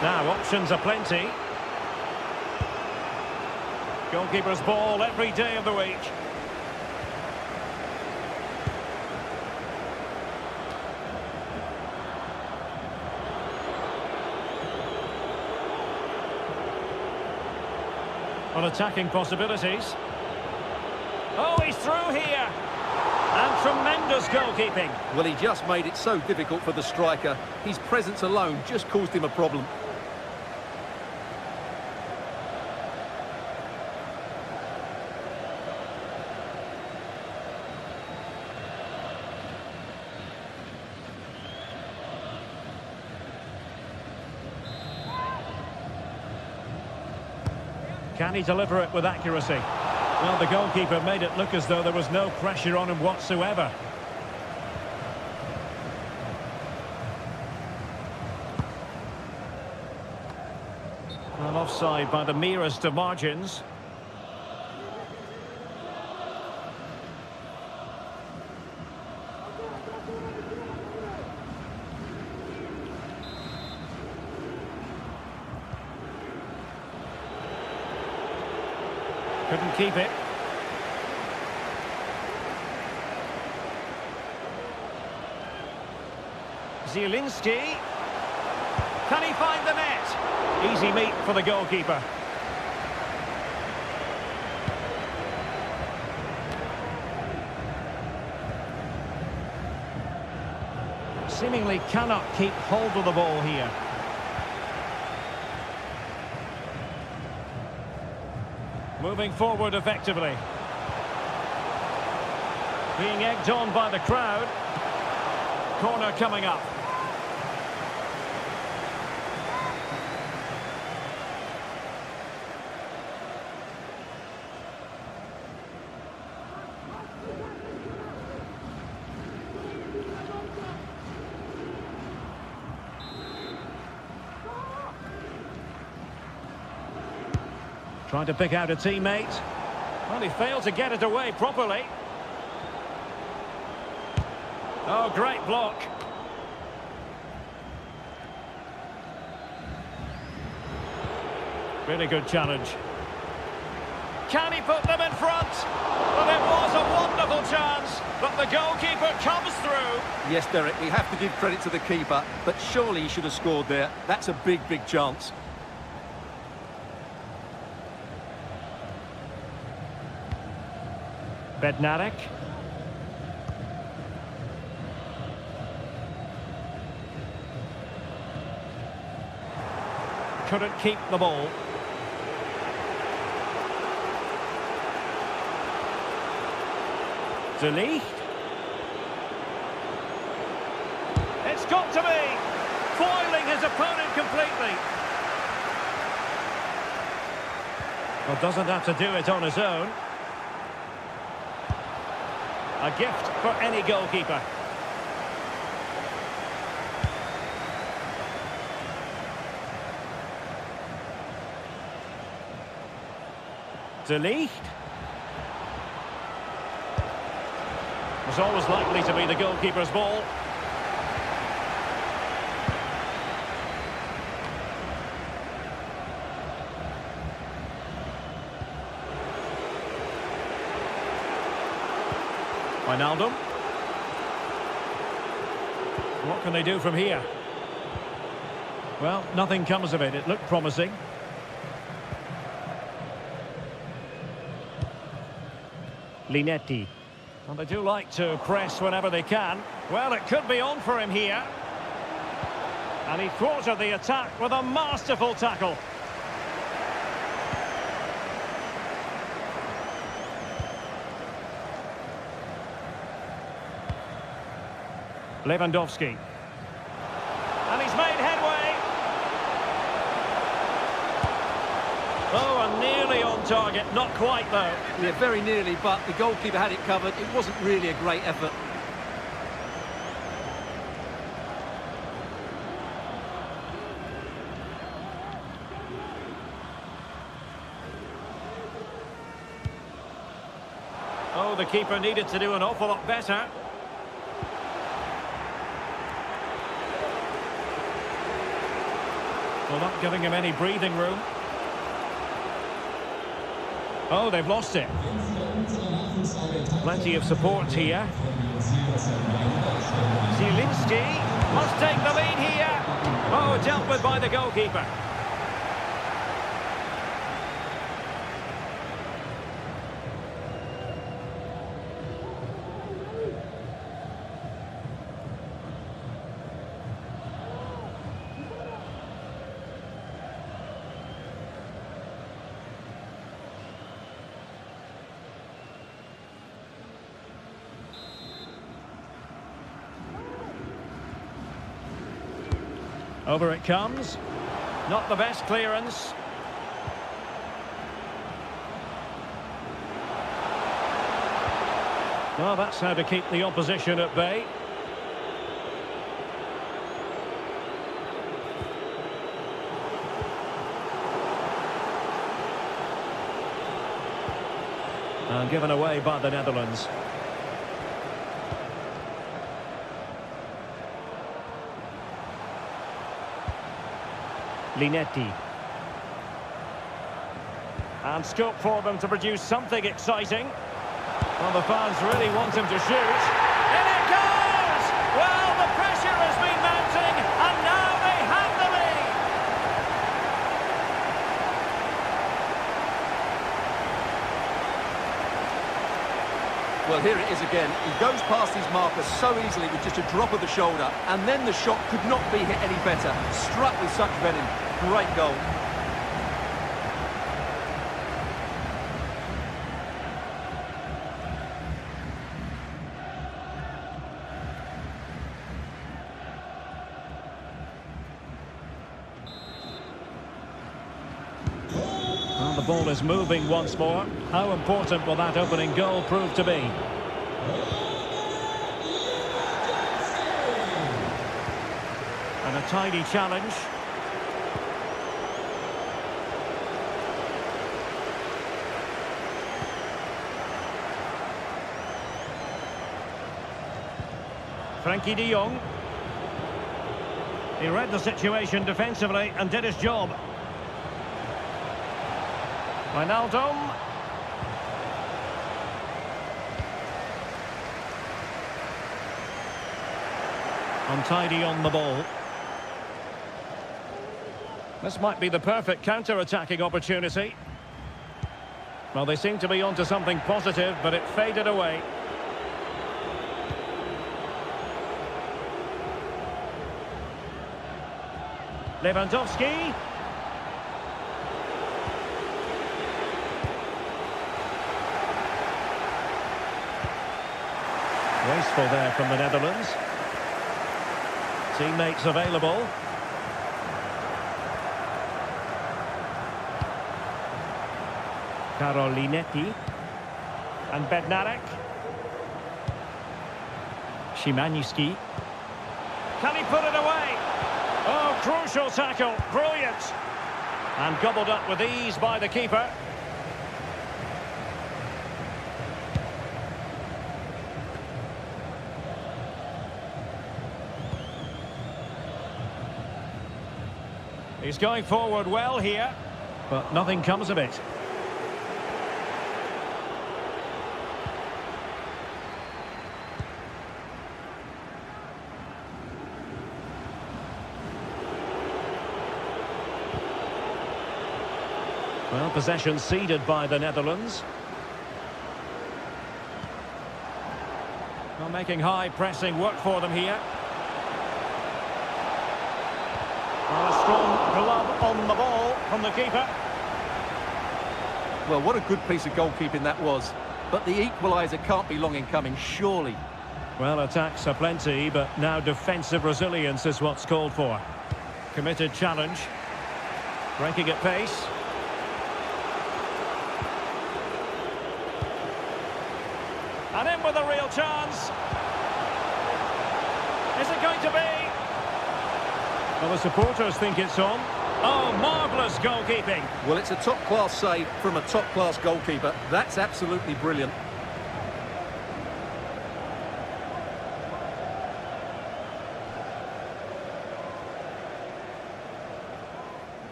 Now, options are plenty. Goalkeeper's ball every day of the week. On attacking possibilities. Oh, he's through here. And tremendous goalkeeping. Well, he just made it so difficult for the striker. His presence alone just caused him a problem. Can he deliver it with accuracy? Well, the goalkeeper made it look as though there was no pressure on him whatsoever. Well, offside by the merest of margins. Couldn't keep it. Zielinski. Can he find the net? Easy meat for the goalkeeper. Seemingly cannot keep hold of the ball here. Moving forward effectively. Being egged on by the crowd. Corner coming up. Trying to pick out a teammate. Well, he failed to get it away properly. Oh, great block. Really good challenge. Can he put them in front? Well, it was a wonderful chance, but the goalkeeper comes through. Yes, Derek, we have to give credit to the keeper, but surely he should have scored there. That's a big, big chance. Bednarek. Couldn't keep the ball. De Ligt. It's got to be. Foiling his opponent completely. Well, doesn't have to do it on his own. A gift for any goalkeeper. De Ligt. Was always likely to be the goalkeeper's ball. Wijnaldum. What can they do from here? Well, nothing comes of it. It looked promising. Linetti. Well, they do like to press whenever they can. Well, it could be on for him here. And he thwarted the attack with a masterful tackle. Lewandowski. And he's made headway. Oh, and nearly on target. Not quite, though. Yeah, very nearly, but the goalkeeper had it covered. It wasn't really a great effort. Oh, the keeper needed to do an awful lot better. Well, not giving him any breathing room. Oh, they've lost it. Plenty of support here. Zielinski must take the lead here. Oh, dealt with by the goalkeeper. Over it comes. Not the best clearance. Well, that's how to keep the opposition at bay. And given away by the Netherlands. Linetti. And scope for them to produce something exciting. Well, the fans really want him to shoot. In it goes! Well, the pressure has been mounting, and now they have the lead. Well, here it is again. He goes past his marker so easily with just a drop of the shoulder, and then the shot could not be hit any better. Struck with such venom. Great goal. Well, the ball is moving once more. How important will that opening goal prove to be? And a tidy challenge. Frankie de Jong. He read the situation defensively and did his job. Wijnaldum. Untidy on the ball. This might be the perfect counter-attacking opportunity. Well, they seem to be onto something positive, but it faded away. Lewandowski. Wasteful there from the Netherlands. Teammates available. Carolinetti. And Bednarek. Szymański. Can he put it away? Oh, crucial tackle. Brilliant. And gobbled up with ease by the keeper. He's going forward well here, but nothing comes of it. Well, possession ceded by the Netherlands. Well, making high pressing work for them here. Well, a strong glove on the ball from the keeper. Well, what a good piece of goalkeeping that was. But the equaliser can't be long in coming, surely. Well, attacks are plenty, but now defensive resilience is what's called for. Committed challenge. Breaking at pace. And in with a real chance. Is it going to be? Well, the supporters think it's on. Oh, marvellous goalkeeping. Well, it's a top-class save from a top-class goalkeeper. That's absolutely brilliant.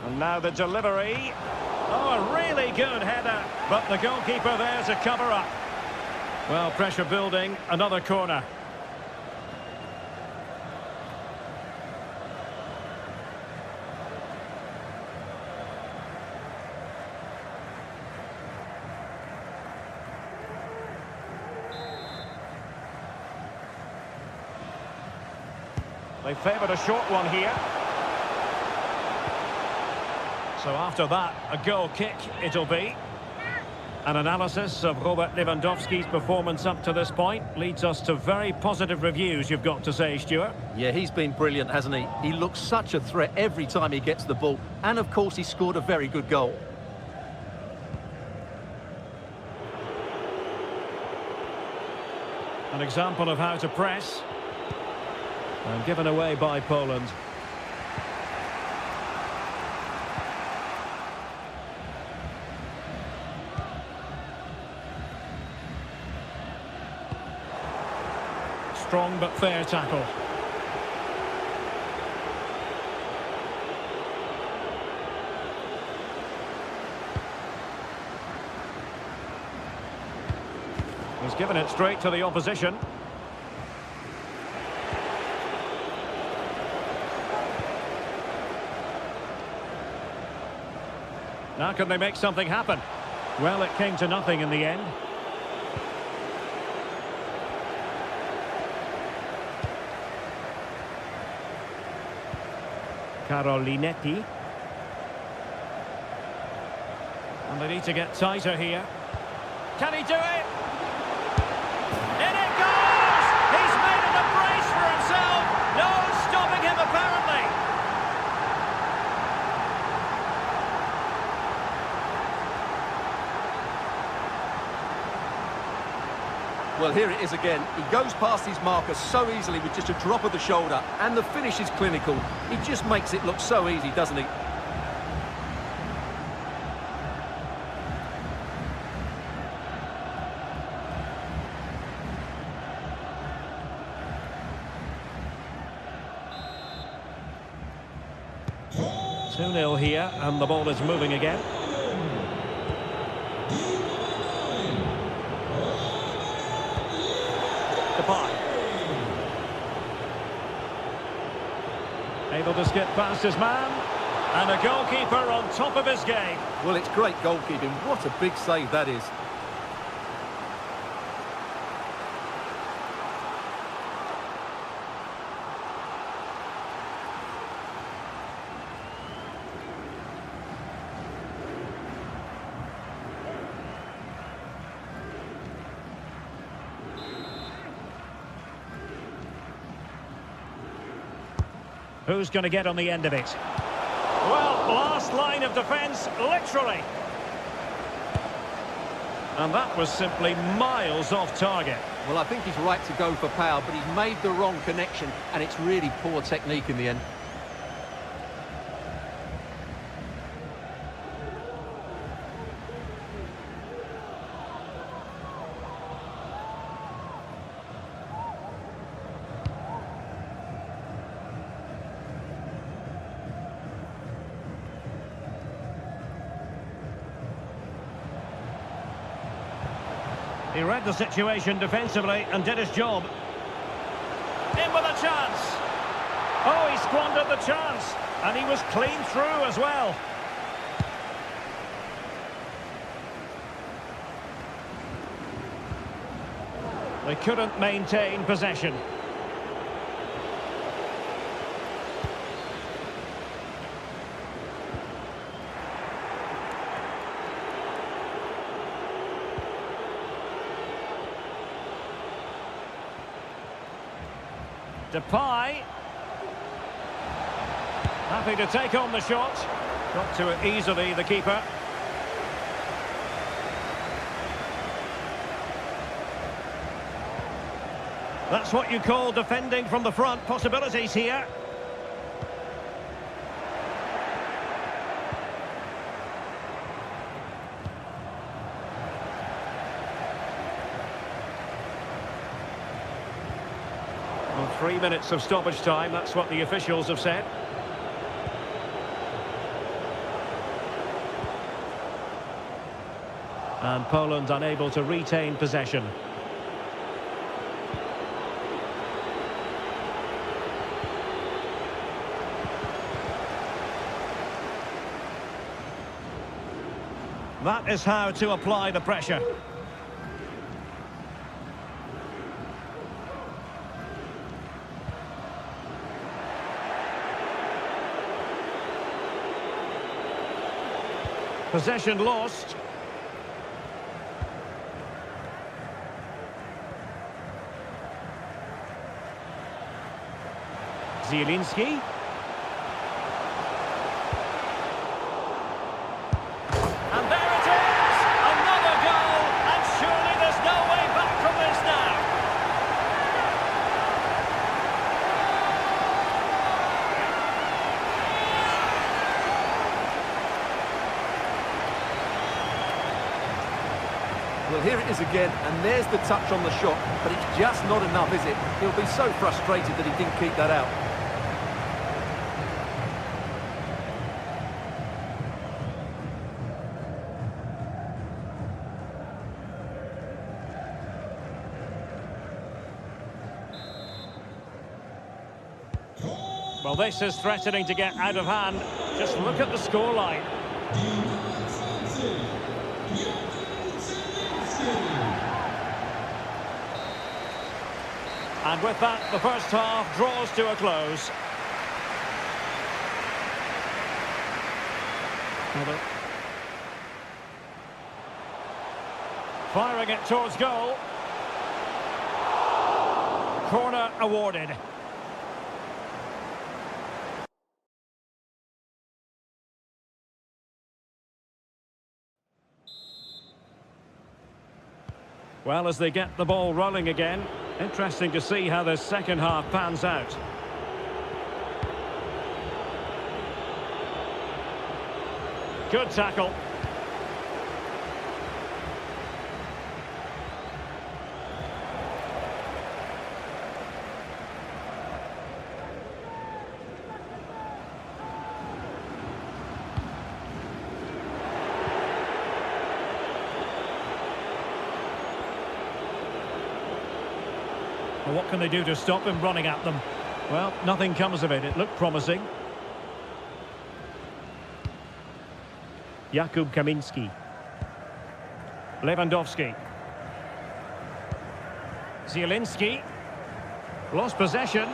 And now the delivery. Oh, a really good header. But the goalkeeper there to cover up. Well, pressure building. Another corner. They favoured a short one here. So after that, a goal kick it'll be. An analysis of Robert Lewandowski's performance up to this point leads us to very positive reviews, you've got to say, Stuart. Yeah, he's been brilliant, hasn't he? He looks such a threat every time he gets the ball. And, of course, he scored a very good goal. An example of how to press. And given away by Poland. strong but fair tackle. He's given it straight to the opposition. Now can they make something happen? Well, it came to nothing in the end. Carolinetti. And they need to get tighter here. Can he do it? In it goes! He's made it a brace for himself. No stopping him, apparently. Well, here it is again. He goes past his marker so easily with just a drop of the shoulder, and the finish is clinical. He just makes it look so easy, doesn't he? Two 0 here, and the ball is moving again. Able to skip past his man, and a goalkeeper on top of his game. Well, it's great goalkeeping. What a big save that is. Who's going to get on the end of it? Well, last line of defence, literally. And that was simply miles off target. Well, I think he's right to go for power, but he's made the wrong connection, and it's really poor technique in the end. He read the situation defensively and did his job. In with a chance. Oh, he squandered the chance. And he was clean through as well. They couldn't maintain possession. Depay. Happy to take on the shot. Got to it easily, the keeper. That's what you call defending from the front. Possibilities here. Well, 3 minutes of stoppage time, that's what the officials have said. And Poland unable to retain possession. That is how to apply the pressure. Possession lost. Zielinski. And there it is! Another goal! And surely there's no way back from this now. Well, here it is again, and there's the touch on the shot, but it's just not enough, is it? He'll be so frustrated that he didn't keep that out. Well, this is threatening to get out of hand. Just look at the scoreline. And with that, the first half draws to a close. Firing it towards goal. Corner awarded. Well, as they get the ball rolling again, interesting to see how the second half pans out. Good tackle. Well, what can they do to stop him running at them? Well, nothing comes of it. It looked promising. Jakub Kaminski. Lewandowski. Zielinski. Lost possession.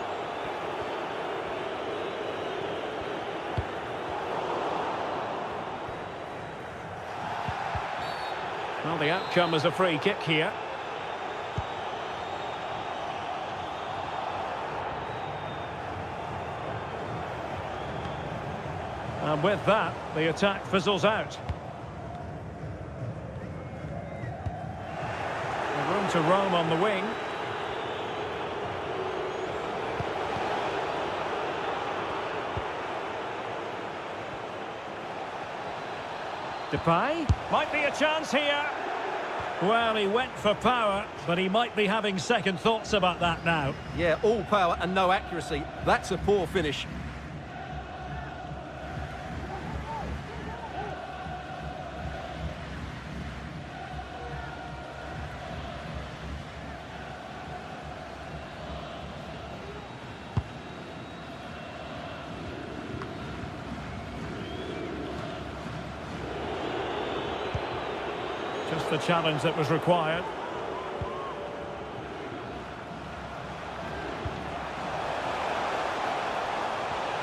Well, the outcome is a free kick here. And with that, the attack fizzles out. Room to roam on the wing. Depay. Might be a chance here. Well, he went for power, but he might be having second thoughts about that now. Yeah, all power and no accuracy. That's a poor finish. Just the challenge that was required.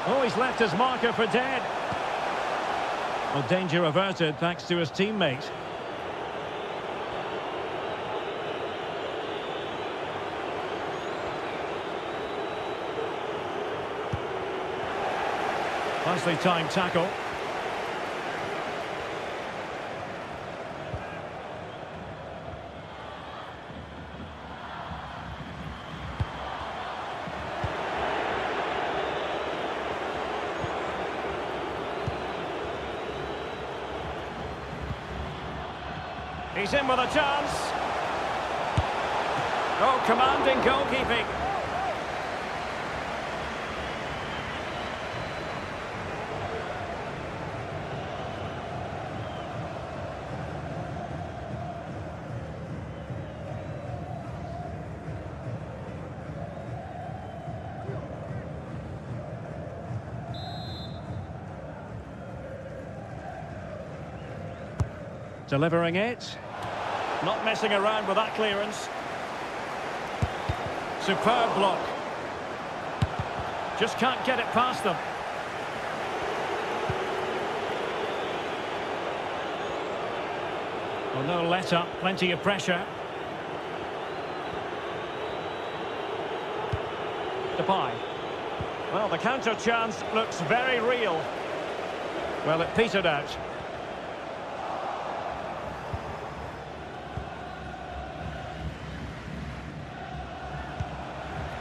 Oh, he's left his marker for dead. Well, danger averted thanks to his teammate. Nicely timed tackle. He's in with a chance. Oh, commanding goalkeeping. Delivering it. Not messing around with that clearance. Superb block. Just can't get it past them. Well, no let up, plenty of pressure. Depay. Well, the counter chance looks very real. Well, it petered out.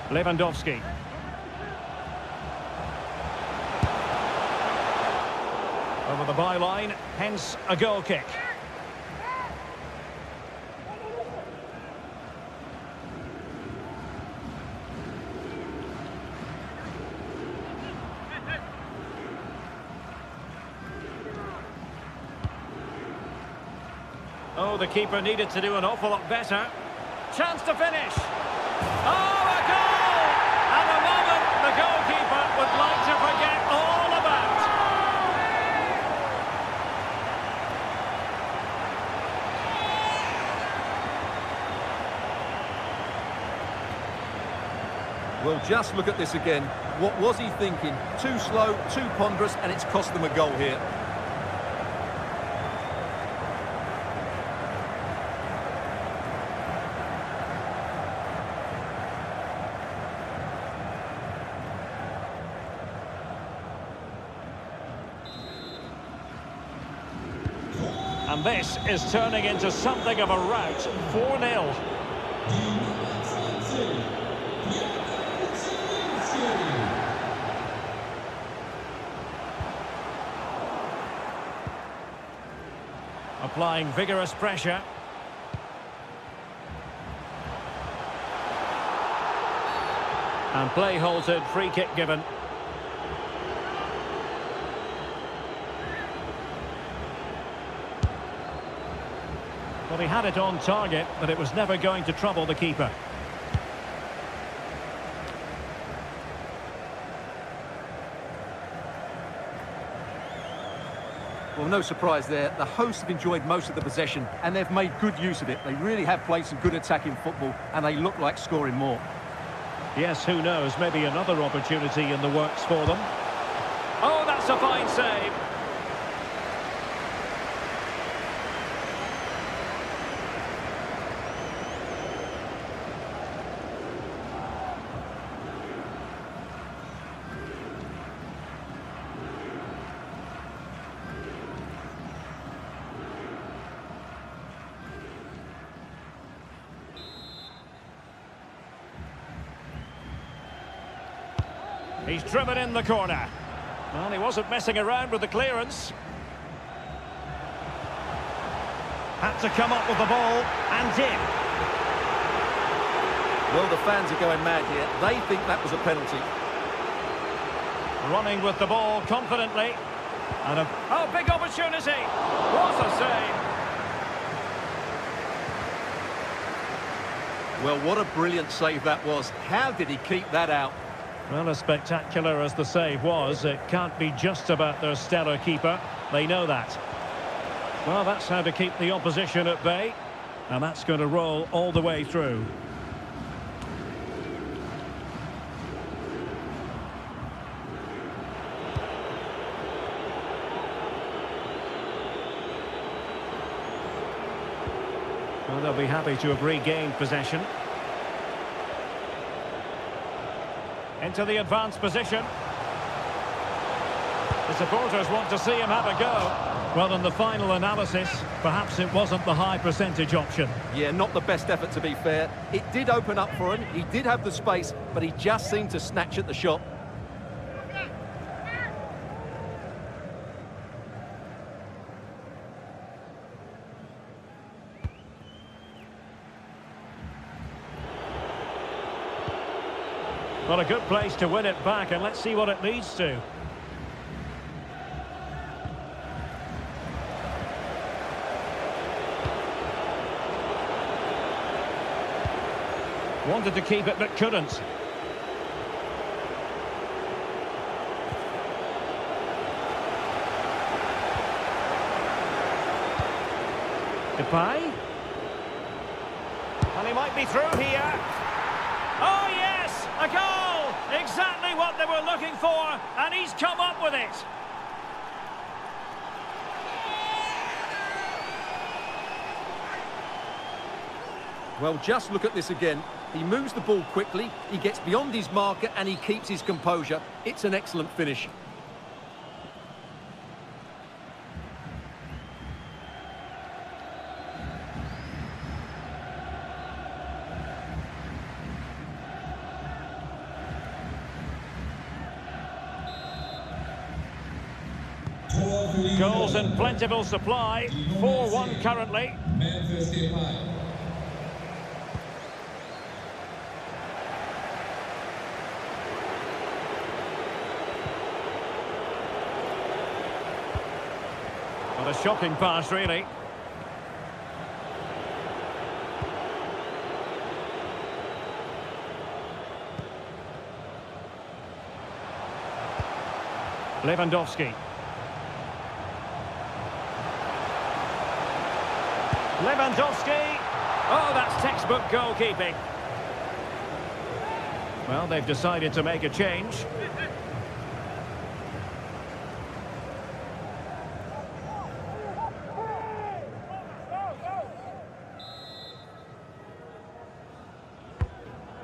Lewandowski. Over the byline, hence a goal kick. the keeper needed to do an awful lot better. Chance to finish. Oh, a goal! And a moment the goalkeeper would like to forget all about. Well, just look at this again. What was he thinking? Too slow, too ponderous, and it's cost them a goal here. And this is turning into something of a rout. 4-0. Applying vigorous pressure. And play halted, free kick given. Well, he had it on target, but it was never going to trouble the keeper. Well, no surprise there. The hosts have enjoyed most of the possession, and they've made good use of it. They really have played some good attacking football, and they look like scoring more. Yes, who knows, maybe another opportunity in the works for them. Oh, that's a fine save. He's driven in the corner. Well, he wasn't messing around with the clearance. Had to come up with the ball, and did. Well, the fans are going mad here. They think that was a penalty. Running with the ball confidently. And oh, big opportunity. What a save. Well, what a brilliant save that was. How did he keep that out? Well, as spectacular as the save was, it can't be just about their stellar keeper. They know that. Well, that's how to keep the opposition at bay. And that's going to roll all the way through. Well, they'll be happy to have regained possession. Into the advanced position. The supporters want to see him have a go. Well, in the final analysis, perhaps it wasn't the high percentage option. Yeah, not the best effort, to be fair. It did open up for him. He did have the space, but he just seemed to snatch at the shot. Well, a good place to win it back, and let's see what it leads to. Wanted to keep it, but couldn't. Depay. And he might be through here. Oh, yes! A goal! Exactly what they were looking for, and he's come up with it. Well, just look at this again. He moves the ball quickly, he gets beyond his marker, and he keeps his composure. It's an excellent finish. Goals in plentiful supply. 4-1 currently. What a shocking pass, really. Lewandowski. Lewandowski! Oh, that's textbook goalkeeping. Well, they've decided to make a change.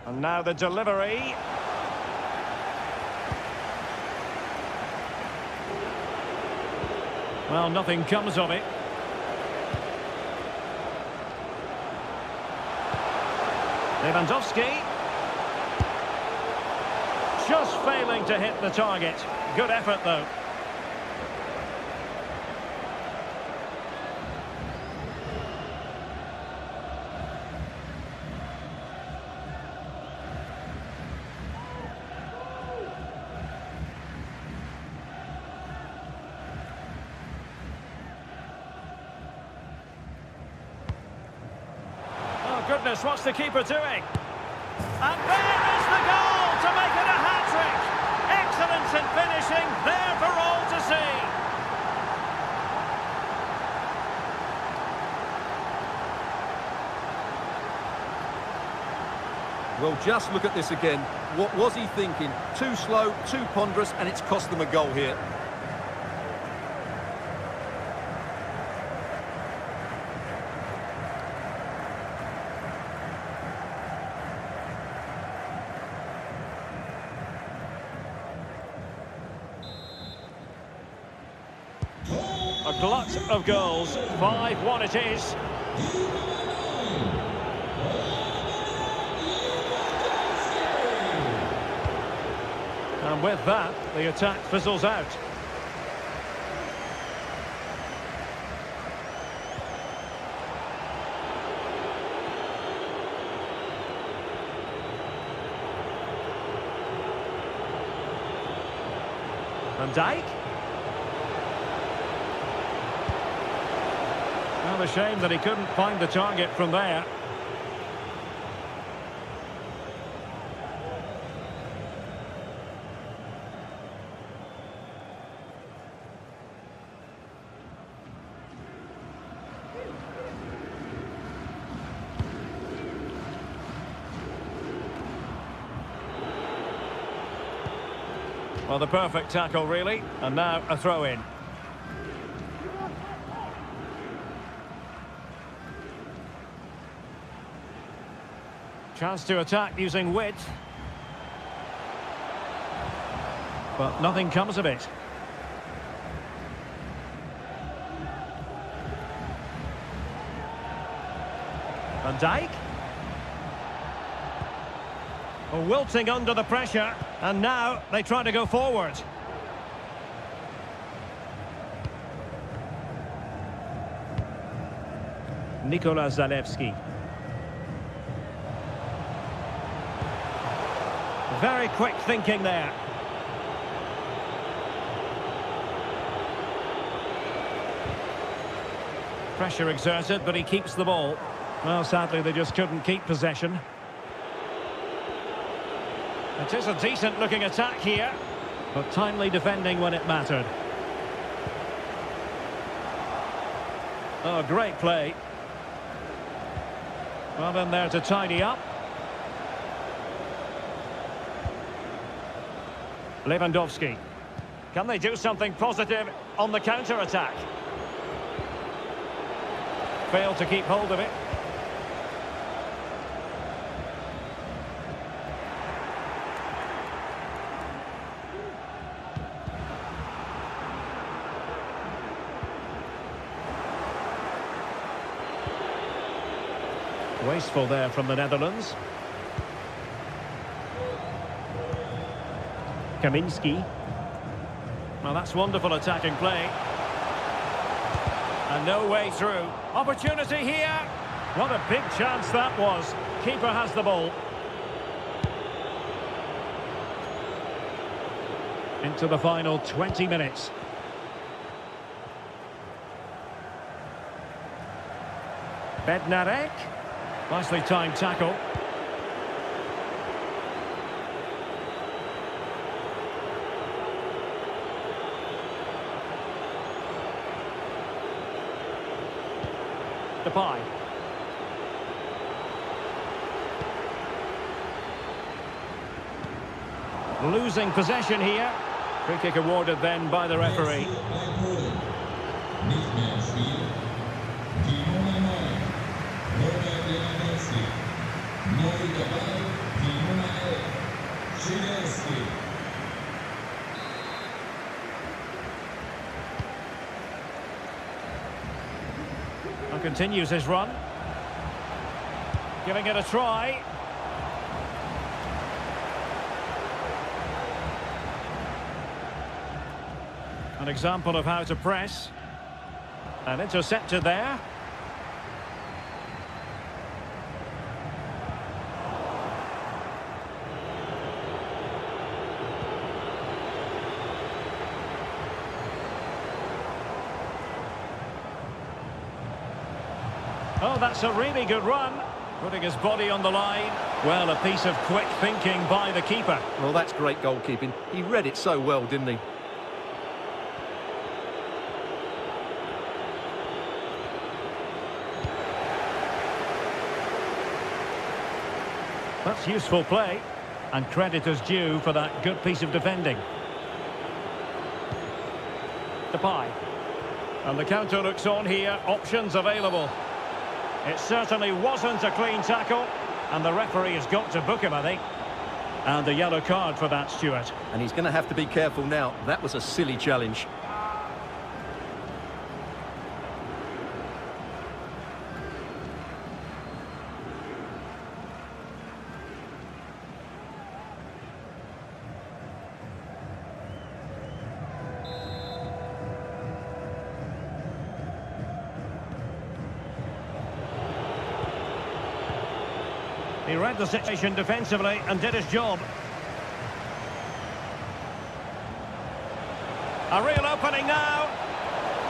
And now the delivery. Well, nothing comes of it. Lewandowski. Just failing to hit the target. Good effort, though. Goodness, what's the keeper doing? And there is the goal to make it a hat-trick. Excellence in finishing, there for all to see. Well, just look at this again. What was he thinking? Too slow, too ponderous, and it's cost them a goal here. A glut of goals, 5-1 it is. And with that, the attack fizzles out. Van Dijk. Well, a shame that he couldn't find the target from there. Well, the perfect tackle, really. And now a throw-in. Chance to attack using width. But nothing comes of it. Van Dijk. Wilting under the pressure. And now they try to go forward. Nikola Zalewski. Very quick thinking there. Pressure exerted, but he keeps the ball. Well, sadly, they just couldn't keep possession. It is a decent-looking attack here, but timely defending when it mattered. Oh, great play. Well, in there to tidy up. Lewandowski. Can they do something positive on the counter-attack? Failed to keep hold of it. Wasteful there from the Netherlands. Kaminski. Well, that's wonderful attacking play. And no way through. Opportunity here. What a big chance that was. Keeper has the ball. Into the final 20 minutes. Bednarek. Nicely timed tackle. Depay. Losing possession here. Free kick awarded then by the referee. And continues his run. Giving it a try. An example of how to press. And intercepted there. Oh, that's a really good run. Putting his body on the line. Well, a piece of quick thinking by the keeper. Well, that's great goalkeeping. He read it so well, didn't he? That's useful play, and credit is due for that good piece of defending. Depay. And the counter looks on here, options available. It certainly wasn't a clean tackle, and the referee has got to book him, I think. And a yellow card for that, Stuart. And he's going to have to be careful now. That was a silly challenge. He read the situation defensively and did his job. A real opening now.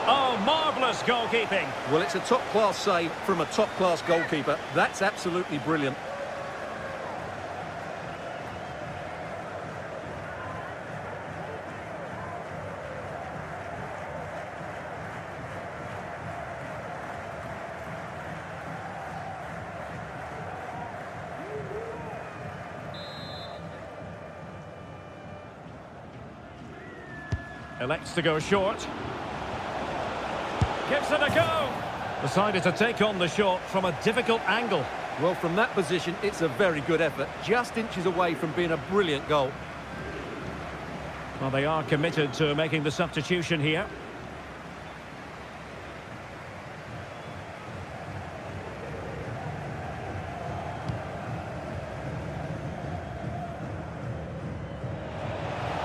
Oh, marvellous goalkeeping. Well, it's a top-class save from a top-class goalkeeper. That's absolutely brilliant. Elects to go short. Gives it a go. Decided to take on the shot from a difficult angle. Well, from that position, it's a very good effort. Just inches away from being a brilliant goal. Well, they are committed to making the substitution here.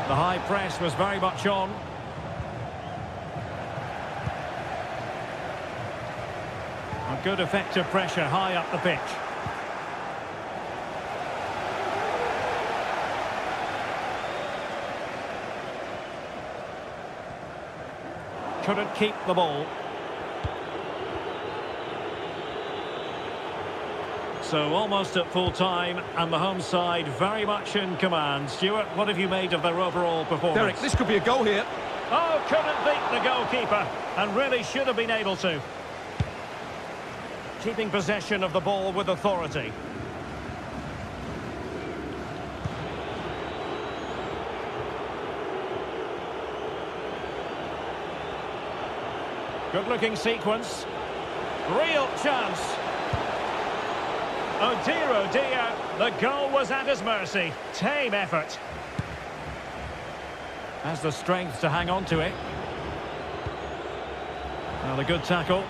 The high press was very much on. A good effective pressure high up the pitch. Couldn't keep the ball. So almost at full time, and the home side very much in command. Stuart, what have you made of their overall performance? Derek, this could be a goal here. Oh, couldn't beat the goalkeeper, and really should have been able to. Keeping possession of the ball with authority. Good-looking sequence. Real chance. Oh dear, the goal was at his mercy. Tame effort. Has the strength to hang on to it. Well, a good tackle.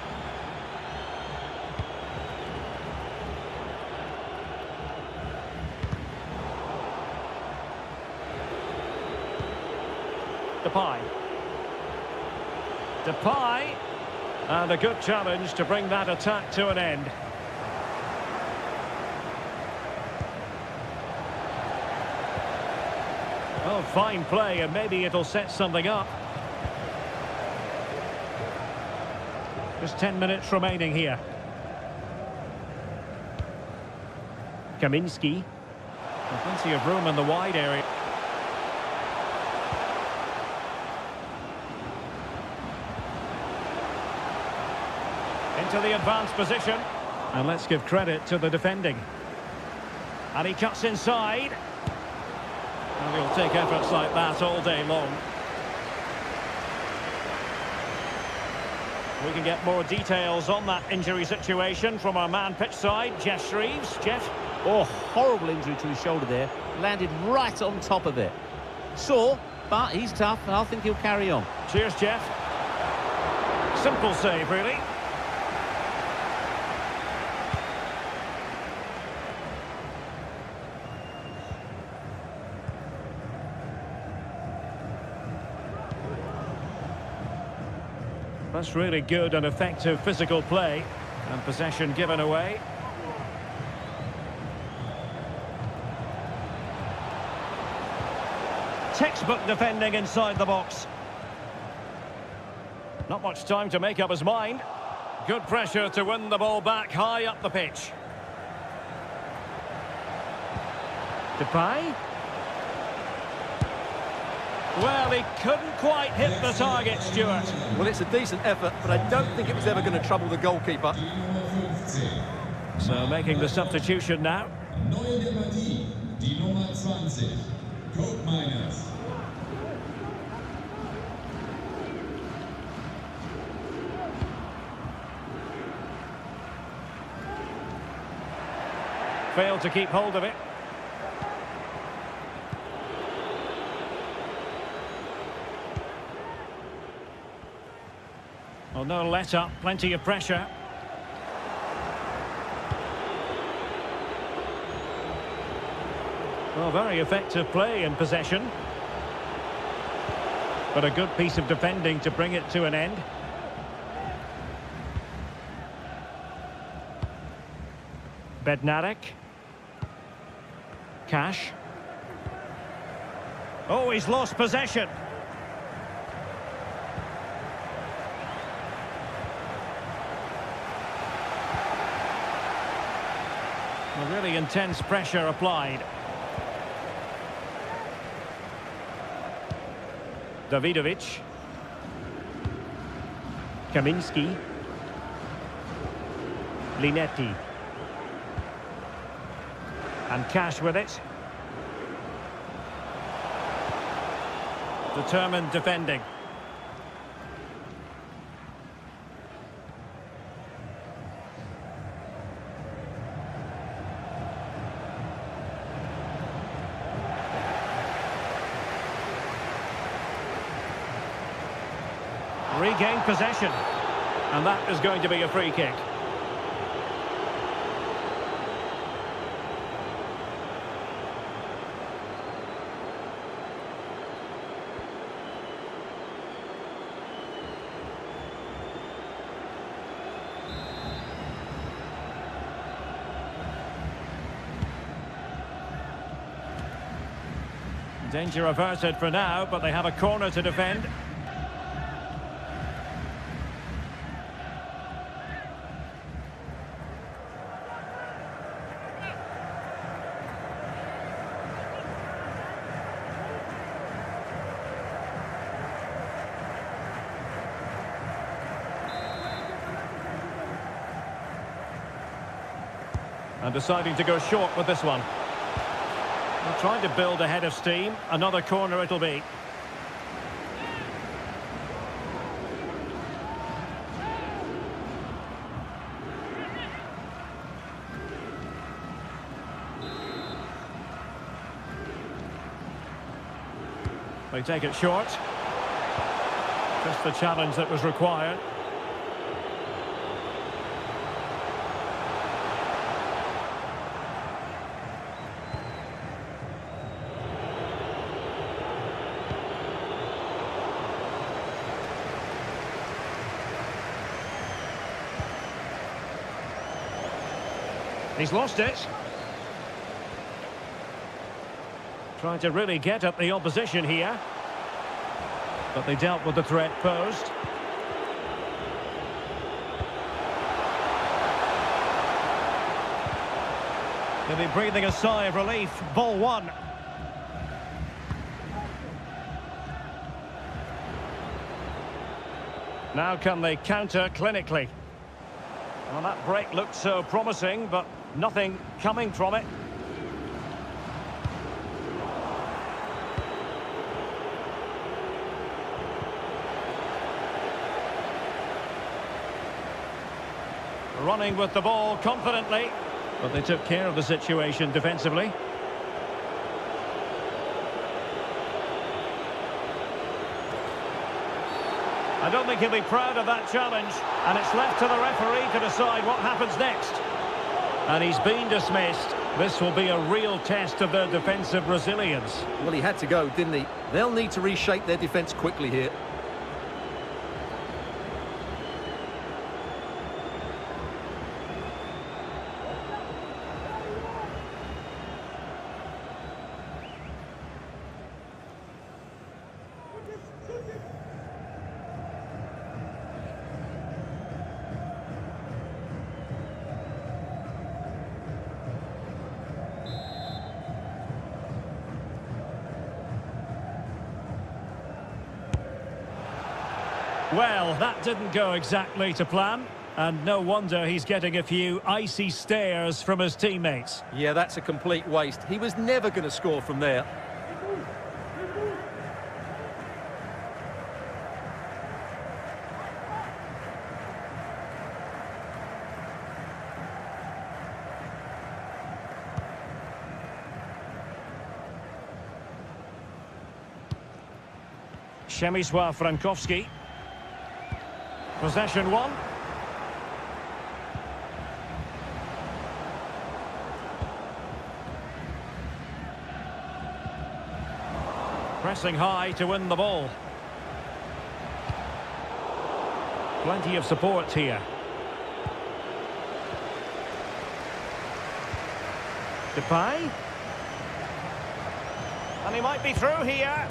Depay. And a good challenge to bring that attack to an end. Oh, fine play, and maybe it'll set something up. Just 10 minutes remaining here. Kaminski. Plenty of room in the wide area. Into the advanced position. And let's give credit to the defending. And he cuts inside. And he'll take efforts like that all day long. We can get more details on that injury situation from our man pitch side, Jeff Shreves. Jeff? Oh, horrible injury to his shoulder there. Landed right on top of it. Sore, but he's tough, and I think he'll carry on. Cheers, Jeff. Simple save, really. That's really good and effective physical play. And possession given away. Textbook defending inside the box. Not much time to make up his mind. Good pressure to win the ball back high up the pitch. Depay. Well, he couldn't quite hit the target, Stuart. Well, it's a decent effort, but I don't think it was ever going to trouble the goalkeeper. So making the substitution now. Neue der Partie, die Nummer 20, Code Miners. Failed to keep hold of it. Well, no let up, plenty of pressure. Well, very effective play in possession. But a good piece of defending to bring it to an end. Bednarek. Cash. Oh, he's lost possession. Well, really intense pressure applied. Davidovic. Kaminski. Linetti. And Cash with it. Determined defending. Regained possession. And that is going to be a free kick. Danger averted for now, but they have a corner to defend. And deciding to go short with this one. They're trying to build a head of steam. Another corner it'll be. They take it short. Just the challenge that was required. He's lost it. Trying to really get at the opposition here. But they dealt with the threat posed. They'll be breathing a sigh of relief. Ball one. Now can they counter clinically? Well, that break looked so promising, but nothing coming from it. Running with the ball confidently, but they took care of the situation defensively. I don't think he'll be proud of that challenge, and it's left to the referee to decide what happens next. And he's been dismissed. This will be a real test of their defensive resilience. Well, he had to go, didn't he? They'll need to reshape their defence quickly here. Well, that didn't go exactly to plan, and no wonder he's getting a few icy stares from his teammates. Yeah, that's a complete waste. He was never going to score from there. Przemysław Frankowski. Possession one. Pressing high to win the ball. Plenty of support here. Depay. And he might be through here.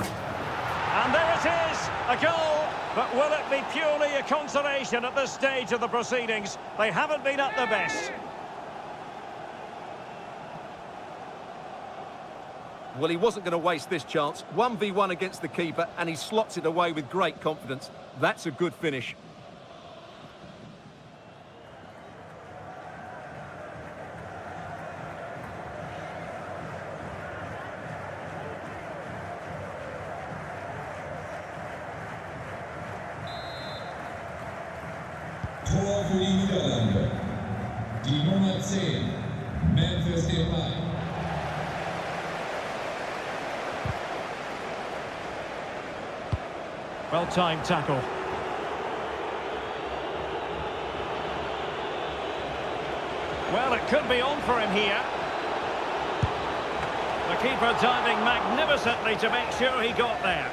And there it is, a goal. But will it be purely a consolation at this stage of the proceedings? They haven't been at their best. Well, he wasn't going to waste this chance. 1v1 against the keeper, and he slots it away with great confidence. That's a good finish. Tor für die Niederlande. Die Nummer 10, Memphis Depay. Well-timed tackle. Well, it could be on for him here. The keeper diving magnificently to make sure he got there.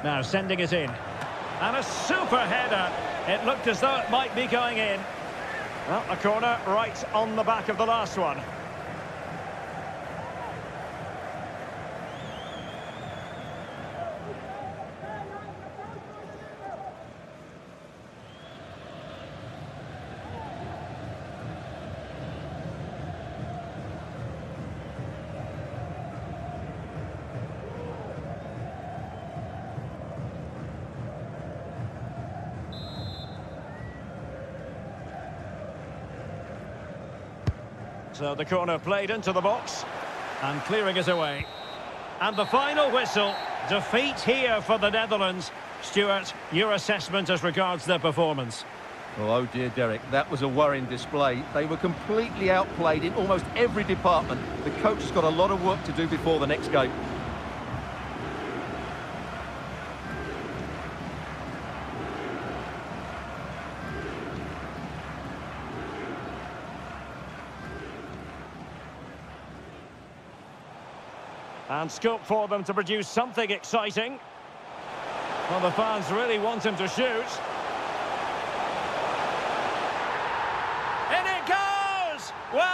Now sending it in. And a super header. It looked as though it might be going in. Well, a corner right on the back of the last one. So the corner played into the box and clearing it away. And the final whistle. Defeat here for the Netherlands. Stuart, your assessment as regards their performance? Oh dear, Derek, that was a worrying display. They were completely outplayed in almost every department. The coach has got a lot of work to do before the next game. And scope for them to produce something exciting. Well, the fans really want him to shoot. In it goes! Well,